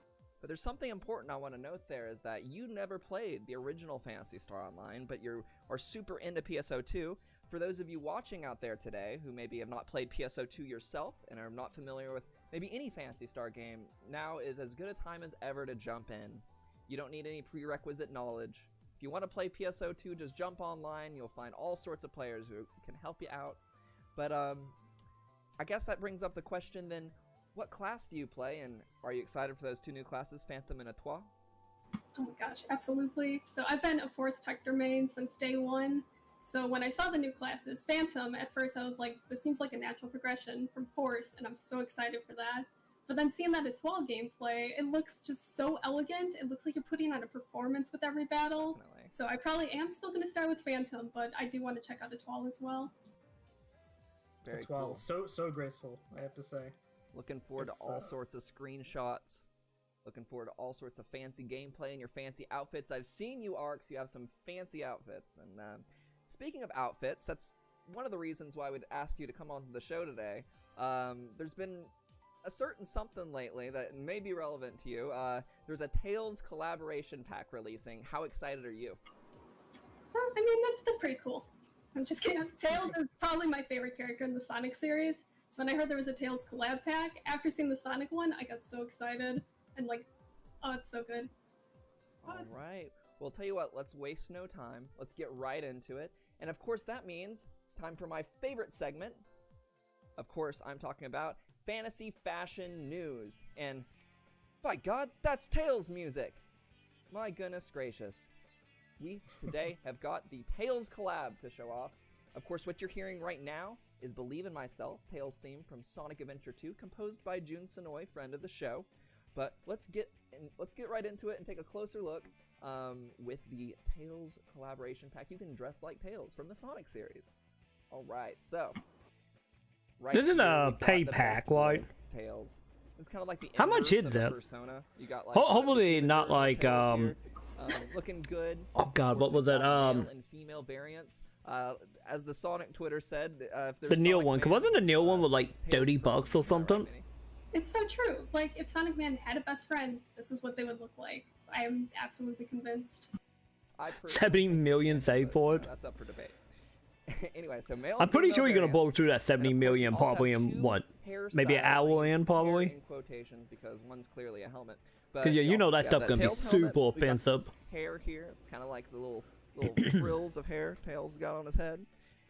B: But there's something important I want to note there is that you never played the original Phantasy Star Online, but you are super into PSO2. For those of you watching out there today who maybe have not played PSO2 yourself and are not familiar with maybe any Phantasy Star game, now is as good a time as ever to jump in. You don't need any prerequisite knowledge. If you want to play PSO2, just jump online. You'll find all sorts of players who can help you out. But I guess that brings up the question then, what class do you play, and are you excited for those 2 new classes, Phantom and Etoile?
D: Oh my gosh, absolutely. So I've been a Force Tector main since day 1. So when I saw the new classes, Phantom, at first I was like, this seems like a natural progression from Force, and I'm so excited for that. But then seeing that Etoile gameplay, it looks just so elegant. It looks like you're putting on a performance with every battle.
B: Definitely.
D: So I probably am still going to start with Phantom, but I do want to check out Etoile as well.
B: Very
C: That's wild.
B: cool.
C: So graceful, I have to say.
B: Looking forward to
C: It's,
B: all sorts of screenshots. Looking forward to all sorts of fancy gameplay and your fancy outfits. I've seen you, Arks. You have some fancy outfits. And speaking of outfits, that's one of the reasons why I would ask you to come on to the show today. There's been a certain something lately that may be relevant to you. There's a Tails collaboration pack releasing. How excited are you?
D: I mean, that's pretty cool. I'm just kidding. Tails is probably my favorite character in the Sonic series. So when I heard there was a Tails collab pack, after seeing the Sonic one, I got so excited. And like, oh, it's so good.
B: All right. Well, tell you what, let's waste no time. Let's get right into it. And of course, that means time for my favorite segment. Of course, I'm talking about fantasy fashion news. And by God, that's Tails music. My goodness gracious. We today have got the Tails collab to show off. Of course, what you're hearing right now is Believe in Myself, Tails theme from Sonic Adventure 2, composed by Jun Sonoy, friend of the show. But let's get right into it and take a closer look with the Tails collaboration pack. You can dress like Tails from the Sonic series. All right, so right
A: This is
B: here,
A: a
B: we've got
A: pay
B: the
A: pack,
B: best
A: right?
B: Tails. It's kind of like the
A: How much
B: inverse
A: is
B: of a
A: that?
B: Persona. You got like
A: Hopefully
B: the
A: not
B: version of
A: like,
B: Tails here. Looking good.
A: Oh God,
B: Of
A: what
B: course,
A: was
B: we've
A: that?
B: got male and female variants. As the Sonic Twitter said, if there's
A: The Neil
B: Sonic
A: one.
B: Man,
A: Wasn't the
B: this
A: Neil
B: is,
A: one with like
B: Tails
A: $30 or
B: versus
A: something?
B: Mini.
D: It's so true. Like, if Sonic Man had a best friend, this is what they would look like. I am absolutely convinced.
B: I
A: 70 million save for it.
B: That's up for debate. Anyway, so male.
A: I'm
B: and
A: pretty
B: female
A: sure you're gonna blow
B: variants.
A: through that 70
B: And of course, we
A: million
B: also
A: probably
B: have
A: in
B: two
A: what? Maybe an
B: hairstyles.
A: hour
B: I use
A: in
B: hair
A: probably.
B: in quotations because one's clearly a helmet. But
A: Cause yeah,
B: we
A: you know
B: also
A: that
B: got
A: stuff gonna be
B: Tails helmet.
A: super
B: We've got this
A: offensive.
B: hair here. It's kind of like the little frills of hair Tails got on his head.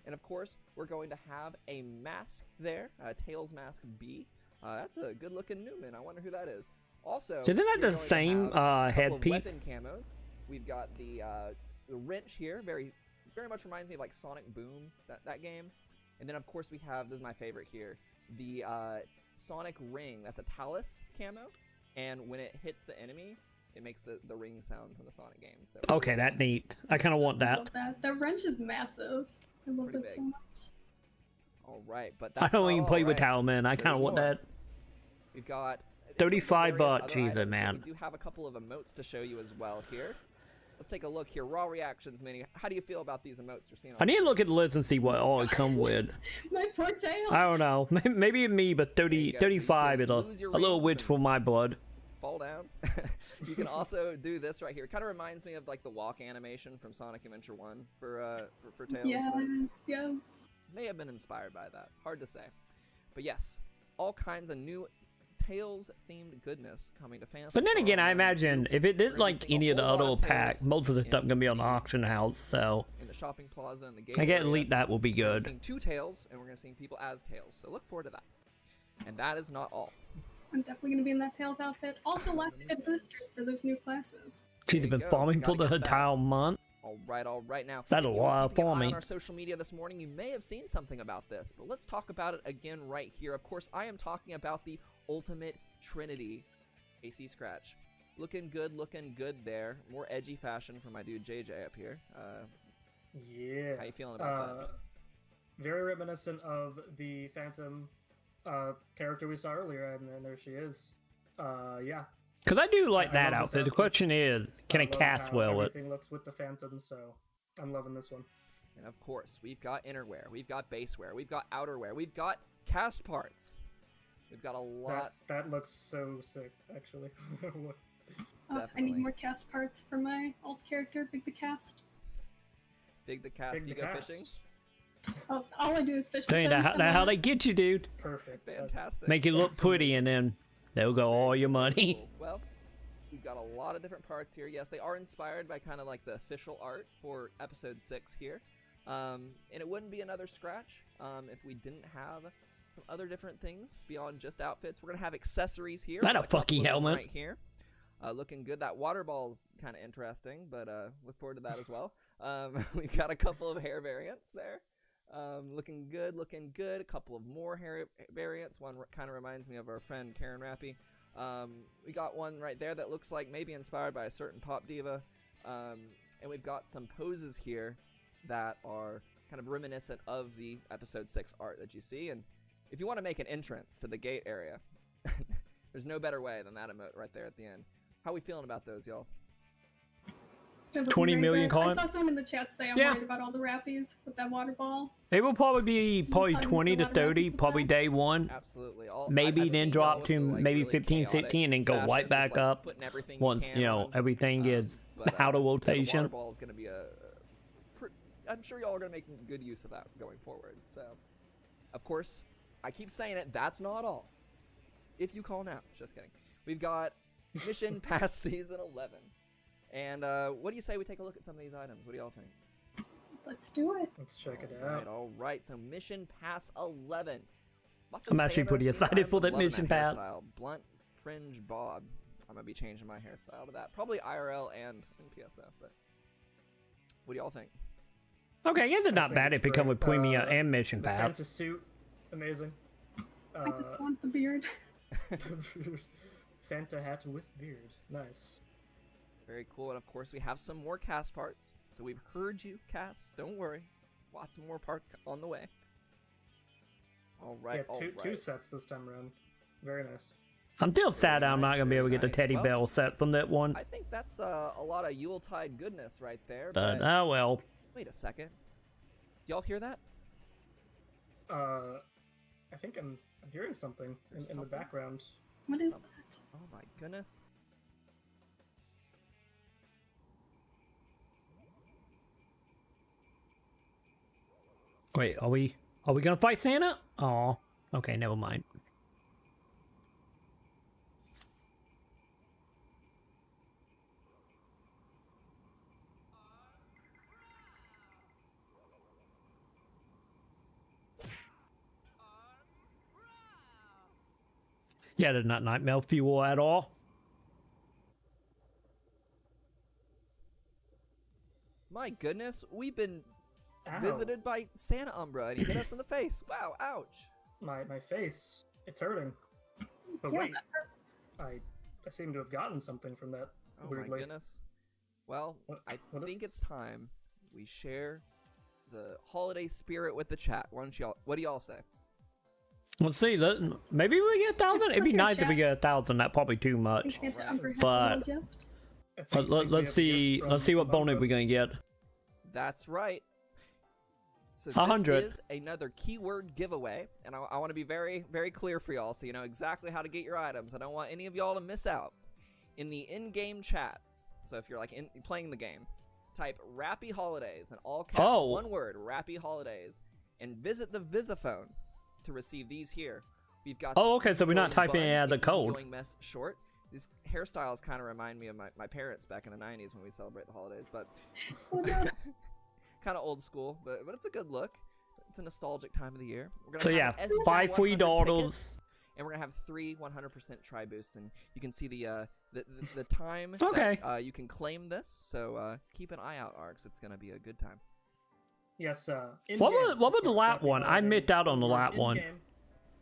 B: And of course, we're going to have a mask there, Tails Mask B. That's a good-looking Newman. I wonder who that is. Also,
A: Isn't that
B: we're
A: the
B: going to
A: same
B: have a couple of
A: headpiece?
B: weapon camos. We've got the wrench here. Very much reminds me of like Sonic Boom, that game. And then of course we have, this is my favorite here, the Sonic Ring. That's a Talus camo, and when it hits the enemy, it makes the ring sound from the Sonic game. So
A: Okay, that neat. I kind of want
D: I
A: that.
D: love that. That wrench is massive. I love
B: Pretty
D: that so
B: big.
D: much.
B: All right, but
A: I
B: that's
A: don't
B: not
A: even
B: all,
A: play with
B: right?
A: Talman. I kind
B: There's
A: of want
B: more.
A: that.
B: We've got
A: 35
B: various
A: bucks,
B: other
A: Jesus,
B: items,
A: man.
B: but we do have a couple of emotes to show you as well here. Let's take a look here. Raw reactions, Mini. How do you feel about these emotes you're seeing?
A: I need to look at the list and see what all it come with.
D: My poor Tails.
A: I don't know. Maybe me, but
B: There you
A: 30,
B: go. So you
A: 35
B: can
A: is a
B: lose your
A: little
B: rings
A: witch
B: and
A: for my blood.
B: fall down. You can also do this right here. It kind of reminds me of like the walk animation from Sonic Adventure 1 for Tails. but
D: Yes.
B: may have been inspired by that. Hard to say. But yes, all kinds of new Tails-themed goodness coming to Phantasy.
A: But then
B: Star
A: again, I
B: Online
A: imagine
B: 2.
A: if it is
B: We're gonna
A: like
B: be seeing
A: any
B: a
A: of the
B: whole lot
A: other
B: of
A: pack,
B: Tails
A: most of the
B: in
A: stuff gonna be on the auction house. So
B: in the shopping plaza and the gate
A: I get
B: area.
A: elite that will be
B: We're
A: good.
B: seeing two Tails, and we're going to see people as Tails. So look forward to that. And that is not all.
D: I'm definitely gonna be in that Tails outfit. Also, lots of good boosters for those new classes.
A: She's
B: you
A: been
B: go.
A: farming for
B: Gotta
A: the
B: get that.
A: entire month.
B: All right. Now,
A: That's a
B: if you were
A: lot of
B: keeping an eye
A: farming.
B: on our social media this morning, you may have seen something about this, but let's talk about it again right here. Of course, I am talking about the Ultimate Trinity AC Scratch. Looking good there. More edgy fashion for my dude JJ up here.
C: Yeah.
B: How you feeling about that?
C: Very reminiscent of the Phantom character we saw earlier, and then there she is. Yeah.
A: Cause I do like
C: I
A: that
C: love this
A: outfit. The
C: outfit.
A: question is, can I
C: love
A: cast
C: how
A: well with?
C: everything looks with the Phantom, so I'm loving this one.
B: And of course, we've got innerwear, we've got basewear, we've got outerwear, we've got cast parts. We've got a lot.
C: That looks so sick, actually.
D: I
B: Definitely.
D: need more cast parts for my alt character, Big the Cast.
B: Big the cast,
C: Big
B: you
C: the
B: go
C: cast.
B: fishing?
D: Oh, all I do is fish with
A: Dang,
D: them.
A: that's how they get you, dude.
C: Perfect.
B: Fantastic.
A: Make it look pretty, and then they'll go all your money.
B: Cool. Well, we've got a lot of different parts here. Yes, they are inspired by kind of like the official art for episode 6 here. And it wouldn't be another scratch if we didn't have some other different things beyond just outfits. We're going to have accessories here.
A: Not a
B: We've got
A: fucking
B: couple of them
A: helmet.
B: right here. Looking good. That water ball's kind of interesting, but look forward to that as well. We've got a couple of hair variants there. Looking good. A couple of more hair variants. One kind of reminds me of our friend Karen Rappy. We got one right there that looks like maybe inspired by a certain pop diva. And we've got some poses here that are kind of reminiscent of the episode 6 art that you see. And if you want to make an entrance to the gate area, there's no better way than that emote right there at the end. How are we feeling about those, y'all?
D: They're looking
A: 20
D: very
A: million
D: good. I
A: coins.
D: saw someone in the chat say I'm
A: Yeah.
D: worried about all the rappies with that water ball.
A: It will probably be
D: probably miss
A: 20
D: a
A: to
D: lot of
A: 30,
D: rappies with
A: probably
D: that.
A: day one.
B: Absolutely.
A: Maybe
B: I've
A: then
B: seen
A: drop
B: y'all with
A: to
B: the, like,
A: maybe
B: really
A: 15,
B: chaotic
A: 16, and then go
B: fashion,
A: right
B: just,
A: back
B: like,
A: up
B: putting everything
A: once,
B: can
A: you know,
B: on.
A: everything is
B: But,
A: out of
B: The
A: rotation.
B: water ball is going to be I'm sure y'all are going to make good use of that going forward. So, of course, I keep saying it. That's not all. If you call now. Just kidding. We've got Mission Pass Season 11. And what do you say we take a look at some of these items? What do y'all think?
D: Let's do it.
C: Let's check it
B: Alright,
C: out.
B: alright. So Mission Pass 11. Lots of
A: I'm actually
B: Santa
A: pretty
B: themed
A: excited
B: items.
A: for
B: I'm
A: that
B: loving
A: Mission Pass.
B: hairstyle. Blunt fringe bob. I'm going to be changing my hairstyle to that. Probably IRL and in PSO. But what do y'all think?
A: Okay, yes, it's not
C: think
A: bad
C: it's
A: if it come
C: great.
A: with Premium and Mission
C: The
A: Pass.
C: Santa suit, amazing.
D: I just want the beard.
C: Santa hat with beard, nice.
B: Very cool. And of course, we have some more cast parts. So we've heard you, cast. Don't worry. Lots more parts on the way. Alright,
C: Yeah, two sets this time around. Very nice.
A: I'm still sad I'm not going to be able to get the
B: nice.
A: Teddy
B: Well,
A: Bell set from that one.
B: I think that's a lot of Yuletide goodness right there.
A: But, oh well.
B: Wait a second. Y'all hear that?
C: I think I'm hearing something in the
B: something?
C: background.
D: What is that?
B: Oh my goodness.
A: Wait, are we gonna fight Santa? Oh, okay, never mind. Yeah, there's not nightmare fuel at all.
B: My goodness, we've been
C: Ow.
B: visited by Santa Umbra and he hit us in the face. Wow, ouch.
C: My face, it's hurting. But
D: Yeah,
C: wait,
D: that hurt.
C: I seem to have gotten something from that.
B: Oh
C: weirdly.
B: my goodness. Well, I
C: what is
B: think
C: this?
B: it's time we share the holiday spirit with the chat. What do y'all say?
A: Let's see. Maybe we get 1,000. It'd be
D: What's your
A: nice if
D: chat?
A: we get 1,000. That's probably too
D: I
A: much.
D: think Santa
B: Alright.
D: Umbra has a
A: But-
D: little gift.
C: I think we
A: Let's
C: have a
A: see.
C: gift
A: Let's see what
C: from
A: bonus
C: Umbra.
A: we're gonna get.
B: That's right. So
A: 100.
B: this is another keyword giveaway, and I want to be very, very clear for y'all so you know exactly how to get your items. I don't want any of y'all to miss out. In the in-game chat, so if you're like playing the game, type Rappy Holidays in all caps, one word, Rappy Holidays, and visit the Visiphone to receive these here. We've got
A: Oh, okay, so we're not
B: going
A: typing
B: bun
A: it as a
B: and
A: code.
B: easygoing mess short. These hairstyles kind of remind me of my parents back in the 90s when we celebrate the holidays, but
D: Oh, no.
B: kind of old school, but it's a good look. It's a nostalgic time of the year. We're gonna
A: So
B: have
A: yeah,
B: an SEGA
A: 5 free
B: 100
A: dollars.
B: tickets, and we're gonna have 3 100% try boosts, and you can see the time
A: Okay.
B: that, you can claim this. So keep an eye out, Arks. It's gonna be a good time.
C: Yes,
A: What was the lap one? I missed out on the lap one.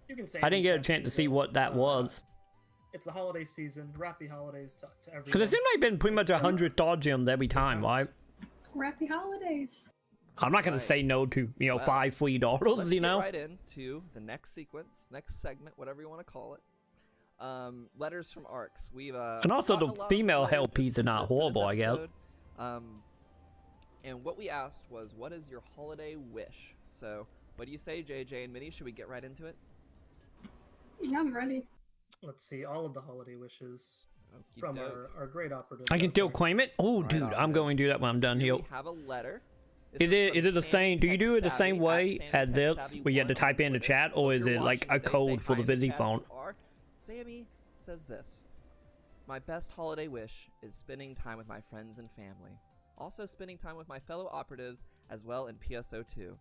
C: You can say
A: I didn't get a
C: in-game
A: chance to see
C: season,
A: what that was.
C: It's the holiday season. Happy holidays to everyone.
A: Because it seemed like been pretty much 100 star gems every time, right?
D: Happy holidays.
A: I'm not gonna
B: Right.
A: say no to
B: Well,
A: 5 free dollars,
B: Let's
A: you
B: get
A: know.
B: right into the next sequence, next segment, whatever you want to call it. Letters from ARKS. We've
A: And also
B: gotten
A: the
B: a lot of
A: female
B: letters
A: helpies are not horrible, I guess.
B: episode. And what we asked was, what is your holiday wish? So, what do you say, JJ and Minnie? Should we get right into it?
D: Yeah, I'm ready.
C: Let's see all of the holiday wishes
B: Okie
C: from
B: doke.
C: our great operative.
A: I can
C: out
A: still
C: there.
A: claim it. Oh,
B: Right
A: dude,
B: on,
A: I'm going to do that when I'm done
B: Here
A: here.
B: we have a letter. This
A: Is it
B: from
A: the
B: Sammy
A: same? Do you
B: Tech
A: do it the same
B: Savvy,
A: way
B: at
A: as
B: Sammy Tech
A: this,
B: Savvy
A: where you have to
B: 1
A: type in the
B: on
A: chat, or
B: If
A: is
B: you're
A: it like
B: watching,
A: a
B: they say
A: code for
B: hi
A: the
B: in chat.
A: Visi phone?
B: If you are. Sammy says this: my best holiday wish is spending time with my friends and family. Also spending time with my fellow operatives as well in PSO2.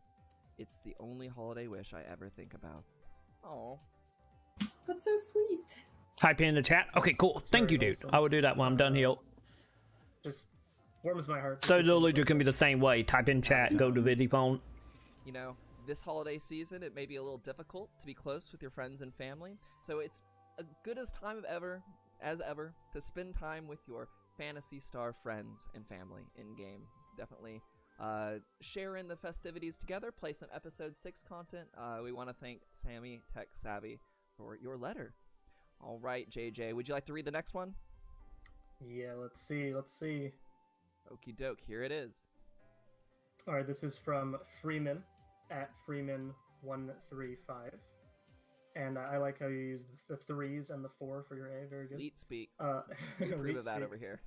B: It's the only holiday wish I ever think about. Oh,
D: That's so sweet.
A: Type in the chat. Okay, cool.
C: That's
A: Thank you,
C: very
A: dude.
C: awesome.
A: I will do that when I'm done here.
C: Just warms my heart. to
A: So
C: see
A: literally,
C: things
A: just gonna be the same way. Type in chat, go to Visi phone.
B: you know, this holiday season it may be a little difficult to be close with your friends and family. So it's a good as time as ever to spend time with your Phantasy Star friends and family in game. Definitely share in the festivities together. Play some episode 6 content. We want to thank Sammy Tech Savvy for your letter. All right, JJ, would you like to read the next one?
C: Yeah, let's see.
B: Okie doke, here it is.
C: All right, this is from Freeman at Freeman135. And I like how you use the 3s and the 4 for your A. Very good.
B: Leet speak.
C: We
B: Approve of that over here.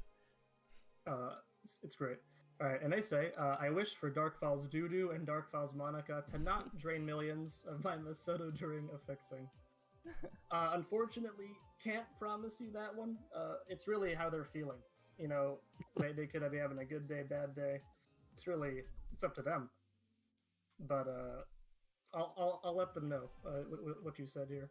C: It's great. All right, and they say, I wish for Darkfall's Doodoo and Darkfall's Monica to not drain millions of my Masoto during affixing. Unfortunately, can't promise you that one. It's really how they're feeling. You know, they could be having a good day, bad day. It's up to them. But I'll let them know what you said here.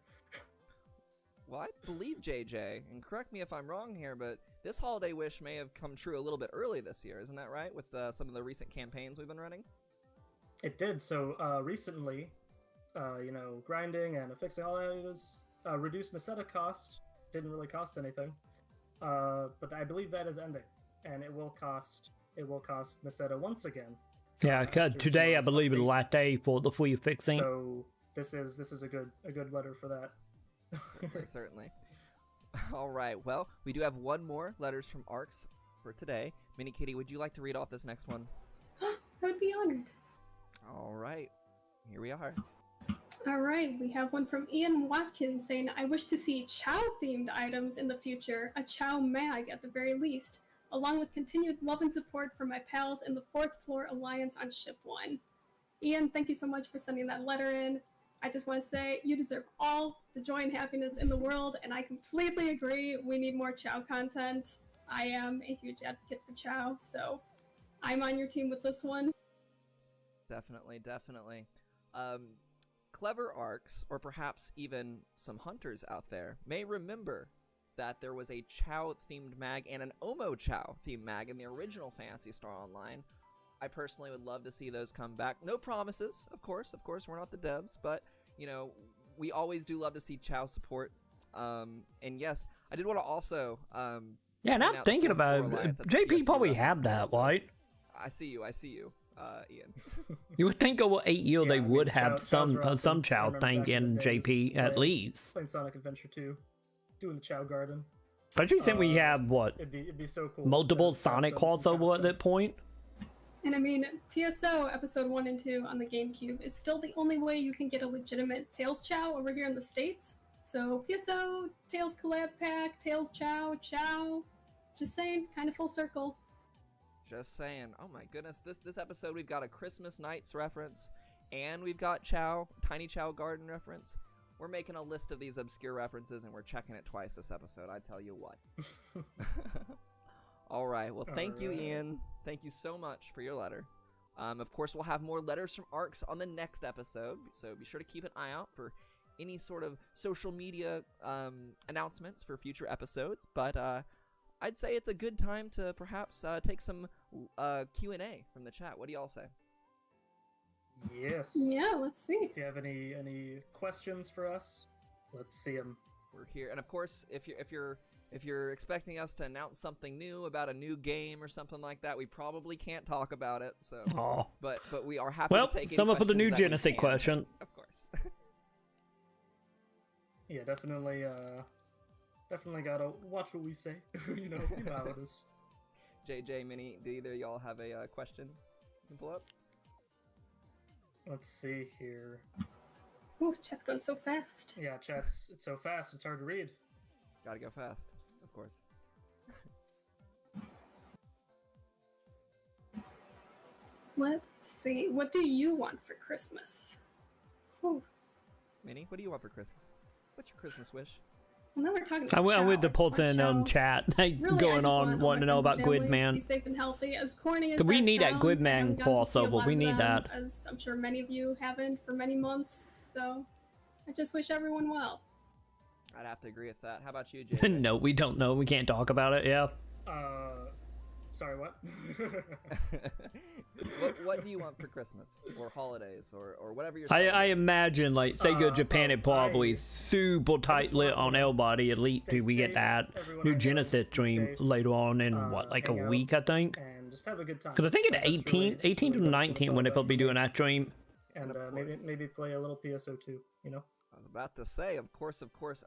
B: Well, I believe JJ, and correct me if I'm wrong here, but this holiday wish may have come true a little bit early this year, isn't that right? With some of the recent campaigns we've been running?
C: It did. So recently, grinding and affixing all that was reduced Meseta cost. Didn't really cost anything. But I believe that is ending, and it will cost Meseta once again.
A: Yeah, today I believe is the last day for the free fixing.
C: So this is a good letter for that.
B: Certainly. All right. Well, we do have one more letters from ARKS for today. MiniKitty, would you like to read off this next one?
D: I would be honored.
B: All right. Here we are.
D: All right, we have one from Ian Watkins saying, I wish to see Chow-themed items in the future, a Chow mag at the very least, along with continued love and support from my pals in the 4th Floor Alliance on Ship 1. Ian, thank you so much for sending that letter in. I just want to say you deserve all the joy and happiness in the world, and I completely agree. We need more Chow content. I am a huge advocate for Chow, so I'm on your team with this one.
B: Definitely. Clever ARKS, or perhaps even some hunters out there, may remember that there was a Chow-themed mag and an Omo Chow-themed mag in the original Phantasy Star Online. I personally would love to see those come back. No promises, of course, we're not the devs, but, we always do love to see Chow support. And yes, I did want to also...
A: yeah, now I'm thinking about it. JP probably have that, right?
B: I see you, Ian.
A: You would think over 8 years they would have some Chow thing in JP at least.
C: Playing Sonic Adventure 2, doing the Chow Garden.
A: But you think we have what?
C: It'd be so cool.
A: Multiple Sonic crossover at that point?
D: And I mean, PSO Episode 1 and 2 on the GameCube is still the only way you can get a legitimate Tails Chow over here in the States. So PSO, Tails Collab Pack, Tails Chow, just saying, kind of full circle.
B: Just saying. Oh my goodness, this episode we've got a Christmas Nights reference, and we've got Tiny Chow Garden reference. We're making a list of these obscure references, and we're checking it twice this episode, I tell you what. All right, well, thank you, Ian. Thank you so much for your letter. Of course, we'll have more letters from ARKS on the next episode, so be sure to keep an eye out for any sort of social media announcements for future episodes, but I'd say it's a good time to perhaps take some Q&A from the chat. What do y'all say?
C: Yes.
D: Yeah, let's see.
C: If you have any questions for us, let's see them.
B: We're here, and of course, if you're expecting us to announce something new about a new game or something like that, we probably can't talk about it. So, but we are happy to take.
A: Well, up with the new Genesis question.
B: Of course.
C: Yeah, definitely gotta watch what we say. you know how it is.
B: JJ, Mini, do either of y'all have a question you can pull up?
C: Let's see here.
D: Ooh, chat's going so fast.
C: Yeah, it's so fast, it's hard to read.
B: Gotta go fast, of course.
D: Let's see. What do you want for Christmas? Ooh.
B: Mini, what do you want for Christmas? What's your Christmas wish?
D: Well, now we're talking about
A: I went with the
D: Chow.
A: person on chat going on wanting to know about Gridman.
D: Be safe and healthy. As corny as
A: we
D: that
A: need that
D: sounds,
A: Gridman crossover. We need that.
D: As I'm sure many of you haven't for many months. So I just wish everyone well.
B: I'd have to agree with that. How about you, Jay?
A: No, we don't know. We can't talk about it. Yeah.
C: Sorry, what?
B: What do you want for Christmas or holidays or whatever you're?
A: I imagine like SEGA Japan is probably super tight lit on everybody. At least we get that new Genesis stream later on in like a week, I think.
C: And just have a good time.
A: Because I think it's 18 to 19 when they will be doing that stream.
C: And maybe play a little PSO2, you know.
B: I was about to say, of course,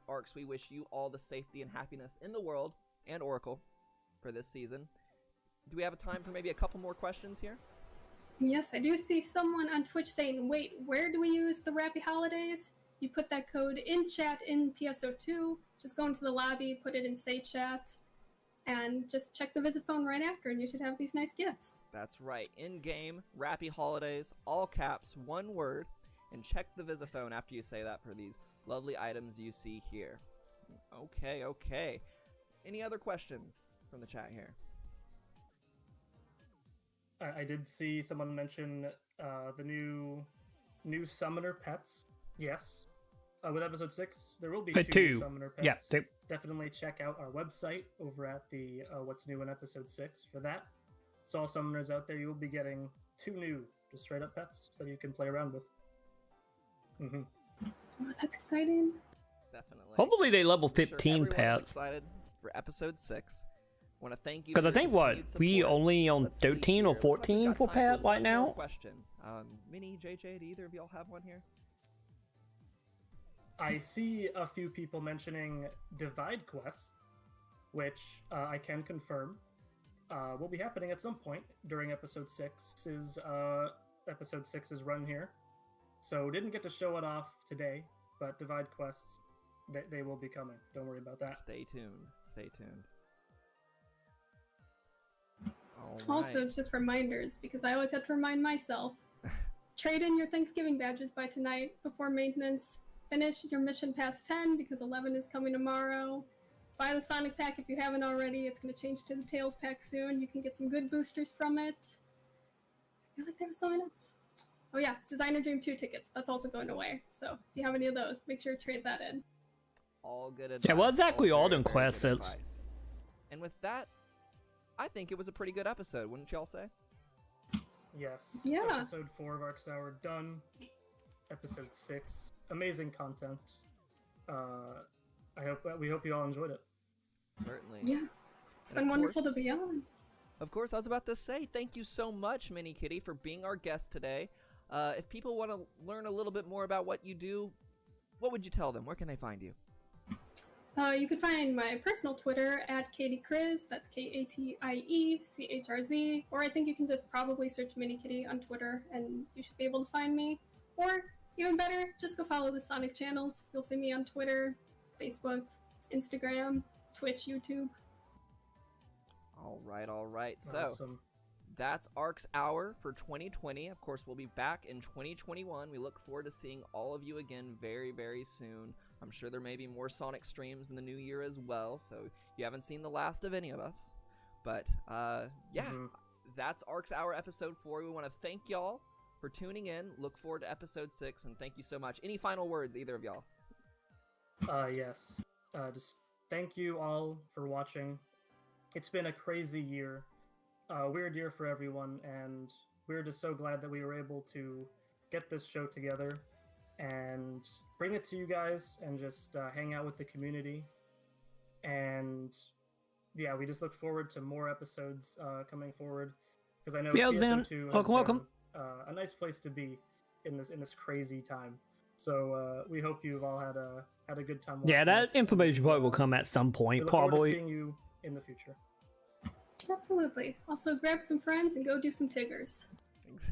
B: ARKS, we wish you all the safety and happiness in the world, and Oracle, for this season. do we have a time for maybe a couple more questions here?
D: Yes, I do see someone on Twitch saying, wait, where do we use the Rappy Holidays? You put that code in chat in PSO2. Just go into the lobby, put it in Say Chat, and just check the visit phone right after, and you should have these nice gifts.
B: That's right. In-game, Rappy Holidays, all caps, one word, and check the visit phone after you say that for these lovely items you see here. Okay, okay. Any other questions from the chat here?
C: I did see someone mention the new summoner pets. Yes. With episode 6, there will be two summoner pets.
A: Yeah,
C: definitely check out our website over at the What's New in Episode 6 for that. So all summoners out there, you will be getting 2 new, just straight up pets that you can play around with.
D: Oh, that's exciting.
B: Definitely.
A: Hopefully they level
B: I'm sure
A: 15
B: everyone's
A: pets.
B: excited for episode 6. Want to thank you.
A: Because I
B: for your
A: think, what,
B: continued
A: we
B: support.
A: only on
B: Let's see
A: 13
B: here.
A: or
B: Looks like we've
A: 14
B: got
A: for
B: time
A: pet right
B: one more
A: now?
B: Question. Mini, JJ, do either of y'all have one here?
C: I see a few people mentioning Divide Quest, which I can confirm will be happening at some point during episode 6's run here. So didn't get to show it off today, but Divide Quests, they will be coming. Don't worry about that.
B: Stay tuned. Stay tuned. All
D: Also,
B: right.
D: just reminders, because I always have to remind myself. Trade in your Thanksgiving badges by tonight before maintenance. Finish your mission past 10 because 11 is coming tomorrow. Buy the Sonic pack if you haven't already. It's going to change to the Tails pack soon. You can get some good boosters from it. I feel like there was something else. Oh yeah, Designer Dream 2 tickets. That's also going away. So if you have any of those, make sure to trade that in.
B: All good advice.
A: Yeah, well, exactly all
B: very,
A: them
B: very good
A: quests.
B: advice. And with that, I think it was a pretty good episode, wouldn't y'all say?
C: Yes.
D: Yeah.
C: Episode 4 of ARKS Hour done. Episode 6. Amazing content. We hope you all enjoyed it.
B: Certainly.
D: Yeah, it's
B: And
D: been
B: of
D: wonderful
B: course-
D: to be on.
B: Of course, I was about to say thank you so much, MiniKitty, for being our guest today. If people want to learn a little bit more about what you do, what would you tell them? Where can they find you?
D: You can find my personal Twitter at KatieCriz. That's KatieChrz. Or I think you can just probably search MiniKitty on Twitter and you should be able to find me. Or even better, just go follow the Sonic channels. You'll see me on Twitter, Facebook, Instagram, Twitch, YouTube.
B: All right. So
C: Awesome.
B: that's ARKS Hour for 2020. Of course, we'll be back in 2021. We look forward to seeing all of you again very, very soon. I'm sure there may be more Sonic streams in the new year as well, so you haven't seen the last of any of us. But, yeah, that's ARKS Hour episode 4. We want to thank y'all for tuning in. Look forward to episode 6, and thank you so much. Any final words, either of y'all?
C: Yes. Just thank you all for watching. It's been a crazy year. Weird year for everyone, and we're just so glad that we were able to get this show together and bring it to you guys and just hang out with the community. And yeah, we just look forward to more episodes coming forward, because I know
A: Yeah,
C: PSO2 has
A: welcome.
C: been a nice place to be in this crazy time. So we hope you've all had a good time watching
A: Yeah, that
C: this,
A: information
C: and,
A: probably will come at some
C: we
A: point,
C: look forward to
A: probably.
C: seeing you in the future.
D: Absolutely. Also, grab some friends and go do some Tiggers.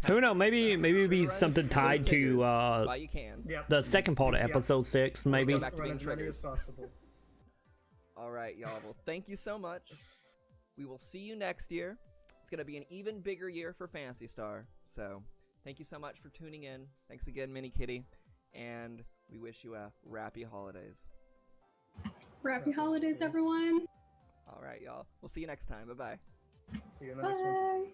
A: Who knows? Maybe it'd be
B: Run
A: something
B: those
A: tied
B: Tiggers
A: to
B: while you can.
C: Yep.
A: the second part of
C: Yeah.
A: episode 6, maybe.
B: Go back to
C: Run
B: being
C: as many
B: triggers.
C: as possible.
B: All right, y'all. Well, thank you so much. We will see you next year. It's going to be an even bigger year for Phantasy Star. So, thank you so much for tuning in. Thanks again, MiniKitty. And we wish you a happy holidays.
D: Happy holidays, everyone.
B: All right, y'all. We'll see you next time. Bye-bye.
C: See you in the next one.
D: Bye.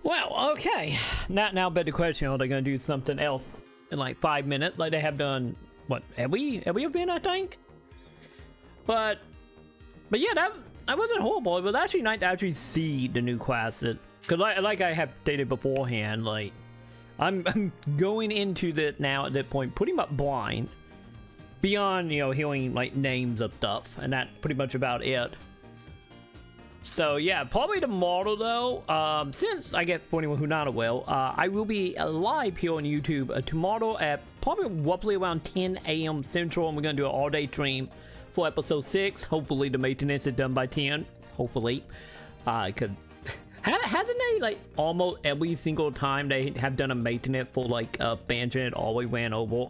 A: Well, okay. Now, bet the question: are they going to do something else in like 5 minutes, like they have done? What have we been? I think. But yeah, that wasn't horrible. It was actually nice to actually see the new classes, because like I have stated beforehand, like I'm going into that now at that point pretty much blind, beyond hearing like names of stuff, and that's pretty much about it. So yeah, probably tomorrow though, since I get for anyone who not well, I will be live here on YouTube tomorrow at probably roughly around 10 a.m. Central, and we're gonna do an all-day stream for episode 6. Hopefully the maintenance is done by 10. Hopefully. Because hasn't they, like, almost every single time they have done a maintenance for, like, a banjo, it always ran over.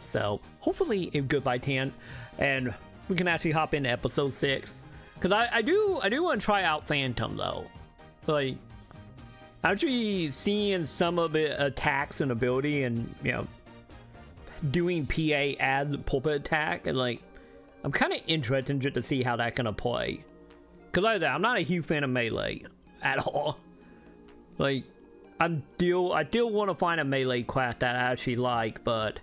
A: So, hopefully it's good by 10. And we can actually hop into episode 6. Because I do want to try out Phantom, though. Like, actually seeing some of the attacks and ability and, you know, doing PA as puppet attack, and, like, I'm kind of interested to see how that's gonna play. Because like that, I'm not a huge fan of melee at all. Like, I still want to find a melee class that I actually like, but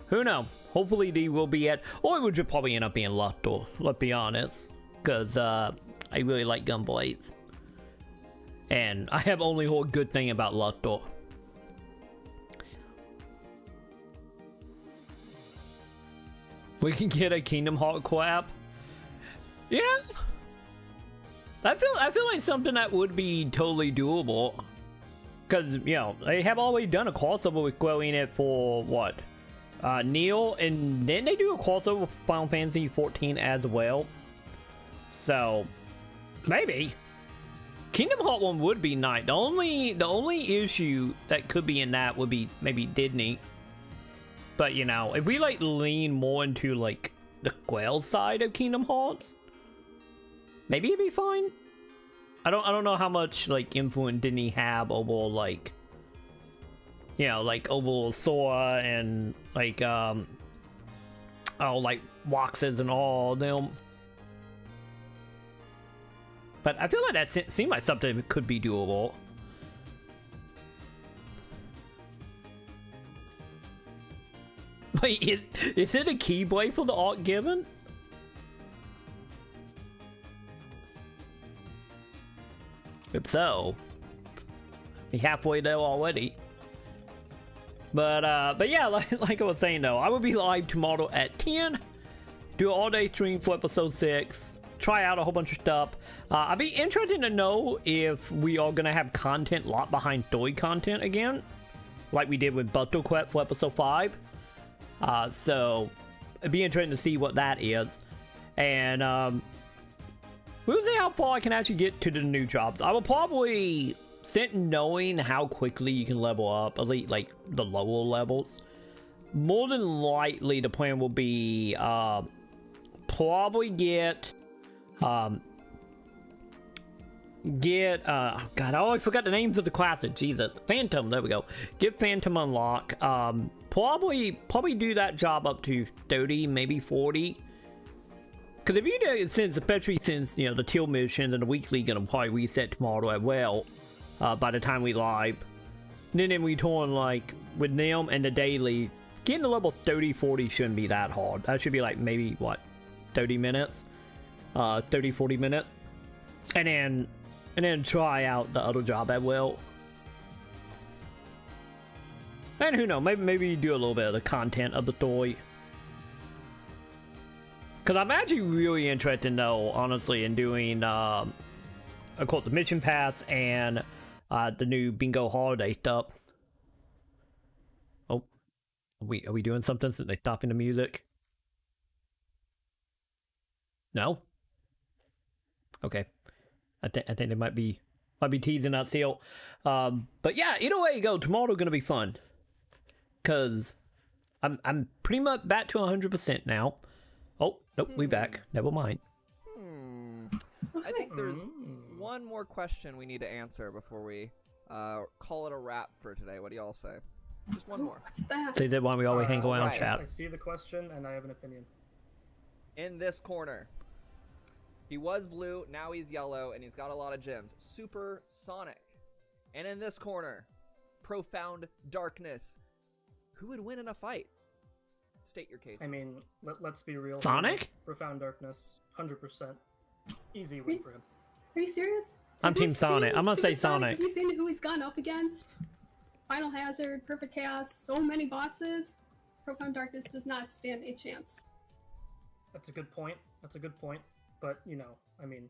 A: who knows? Hopefully they will be at, or it would just probably end up being Luthor, let's be honest. Because I really like Gunblades. And I have only heard good thing about Luthor. We can get a Kingdom Hearts collab. Yeah. I feel like something that would be totally doable. Because, you know, they have always done a crossover with Square Enix for what? Neil, and then they do a crossover with Final Fantasy 14 as well. So, maybe. Kingdom Hearts 1 would be nice. The only issue that could be in that would be maybe Disney. But, you know, if we, like, lean more into, like, the Square side of Kingdom Hearts, maybe it'd be fine. I don't know how much, like, influence Disney have over, like, you know, like, over Sora and, like, like, Roxas and all of them. But I feel like that seemed like something that could be doable. Wait, is it a Keyblade for the Ark given? If so, we're halfway there already. But yeah, like I was saying though, I will be live tomorrow at 10. Do an all-day stream for episode 6. Try out a whole bunch of stuff. I'd be interested to know if we are gonna have content locked behind story content again, like we did with Butter Quest for episode 5. So it'd be interesting to see what that is, and we'll see how far I can actually get to the new jobs. I will probably, since knowing how quickly you can level up, at least like the lower levels, more than likely the plan will be probably get oh god, I always forgot the names of the classes. Jesus, Phantom, there we go. Get Phantom unlock. Probably do that job up to 30, maybe 40. Because if you do, especially since, you know, the teal mission and the weekly gonna probably reset tomorrow as well, by the time we live. And then we turn, like, with them and the daily, getting to level 30, 40 shouldn't be that hard. That should be like maybe, what, 30 minutes? 30, 40 minutes. And then try out the other job as well. And who knows, maybe do a little bit of the content of the story. Because I'm actually really interested, though, honestly, in doing, of course, the mission pass and the new bingo holiday stuff. Oh, are we doing something since they're stopping the music? No? Okay. I think they might be teasing that seal. But yeah, either way you go, tomorrow's gonna be fun. Cause I'm pretty much back to 100% now. Oh, nope, we back. Never mind.
B: I think there's one more question we need to answer before we call it a wrap for today. What do y'all say? Just one more.
D: What's that?
A: Say that one we always hang around
B: right.
A: chat.
C: I see the question and I have an opinion.
B: In this corner, he was blue, now he's yellow, and he's got a lot of gems. Super Sonic. And in this corner, Profound Darkness. Who would win in a fight? State your case.
C: I mean, let's be real.
A: Sonic?
C: Profound Darkness, 100%. Easy win for him.
D: Are you serious?
A: I'm
D: Have you
A: Team Sonic.
D: seen
A: I'm gonna say
D: Super
A: Sonic.
D: Have you seen who he's gone up against? Final Hazard, Perfect Chaos, so many bosses. Profound Darkness does not stand a chance.
C: That's a good point. But, you know, I mean,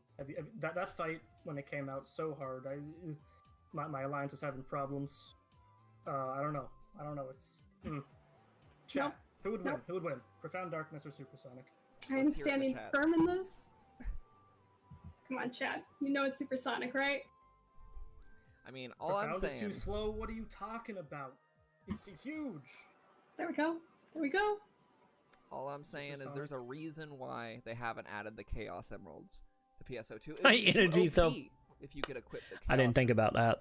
C: that fight, when it came out, so hard. My alliance was having problems. I don't know. It's... Chat.
D: Nope.
C: Who would win?
D: Nope.
C: Who would win? Profound Darkness or Supersonic?
D: I am
B: Let's hear it in the
D: standing
B: chat.
D: firm in this. Come on, chat. You know it's supersonic, right?
B: I mean, all I'm
C: Profound is
B: saying.
C: too slow. What are you talking about? It's huge.
D: There we go. There we go.
B: All I'm saying is
C: Supersonic.
B: there's a reason why they haven't added the Chaos Emeralds to PSO2.
A: My
B: It'd be too
A: energy,
B: OP
A: so-
B: if you could equip the Chaos
A: I didn't think about that.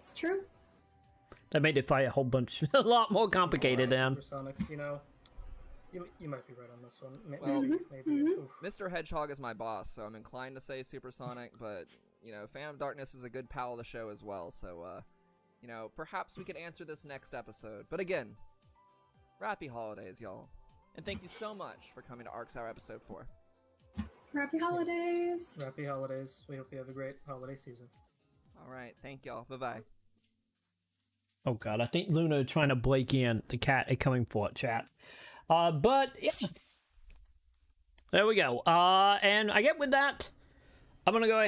D: It's true.
A: That made the fight a whole bunch, a lot more complicated then.
C: Supersonics, you know. You might be right on this one.
B: Well,
C: Maybe. Oof.
B: Mr. Hedgehog is my boss, so I'm inclined to say Supersonic, but, you know, Phantom Darkness is a good pal of the show as well, so, you know, perhaps we could answer this next episode. But again, happy holidays, y'all. And thank you so much for coming to ARKS Hour Episode 4.
D: Happy holidays.
C: Happy holidays. We hope you have a great holiday season.
B: Alright, thank y'all. Bye-bye.
A: Oh god, I think Luna is trying to break in. The cat is coming for it, chat. But yeah, there we go. And I get with that, I'm gonna go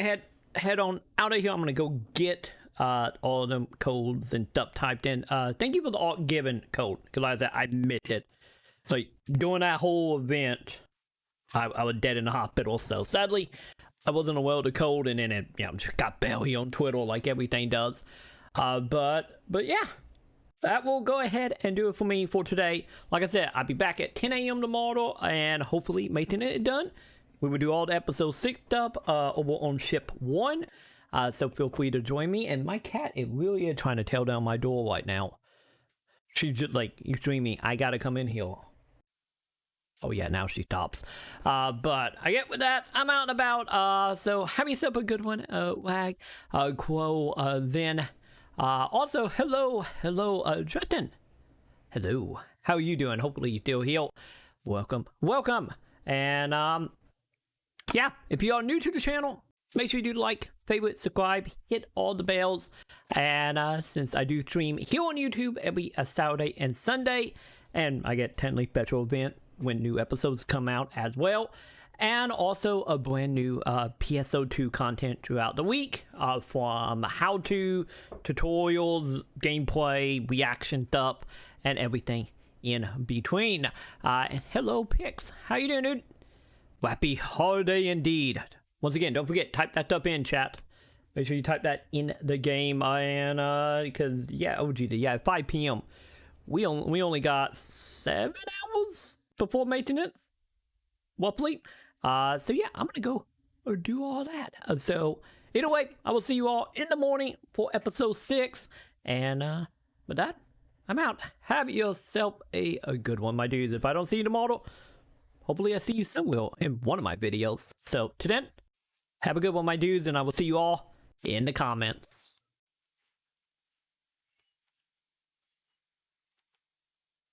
A: head on out of here. I'm gonna go get all of them codes and stuff typed in. Thank you for the ARK given code, because like I said, I missed it. Like during that whole event, I was dead in the hospital. So sadly, I wasn't aware of the code, and then it just got belly on Twitter like everything does. But yeah, that will go ahead and do it for me for today. Like I said, I'll be back at 10 a.m. tomorrow, and hopefully making it done. We will do all the episode 6 stuff over on ship 1. So feel free to join me. And my cat, it really is trying to tear down my door right now. She's just like, you streaming, I gotta come in here. Oh yeah, now she stops. But I get with that, I'm out and about. So have yourself a good one, Wag, Quo, then. Also, hello, Justin. Hello, how are you doing? Hopefully you're still here. Welcome. And, yeah, if you are new to the channel, make sure you do like, favorite, subscribe, hit all the bells. And, since I do stream here on YouTube every Saturday and Sunday, and I get 10 special event when new episodes come out as well. And also a brand new PSO2 content throughout the week, from how-to, tutorials, gameplay, reaction stuff, and everything in between. And hello, Pix. How you doing, dude? Happy holiday indeed. Once again, don't forget, type that stuff in, chat. Make sure you type that in the game, and because yeah, oh geez, yeah, 5 p.m. We only got 7 hours before maintenance, roughly. So yeah, I'm gonna go do all that. So either way, I will see you all in the morning for episode 6. And with that, I'm out. Have yourself a good one, my dudes. If I don't see you tomorrow, hopefully I see you somewhere in one of my videos. So to then, have a good one, my dudes, and I will see you all in the comments.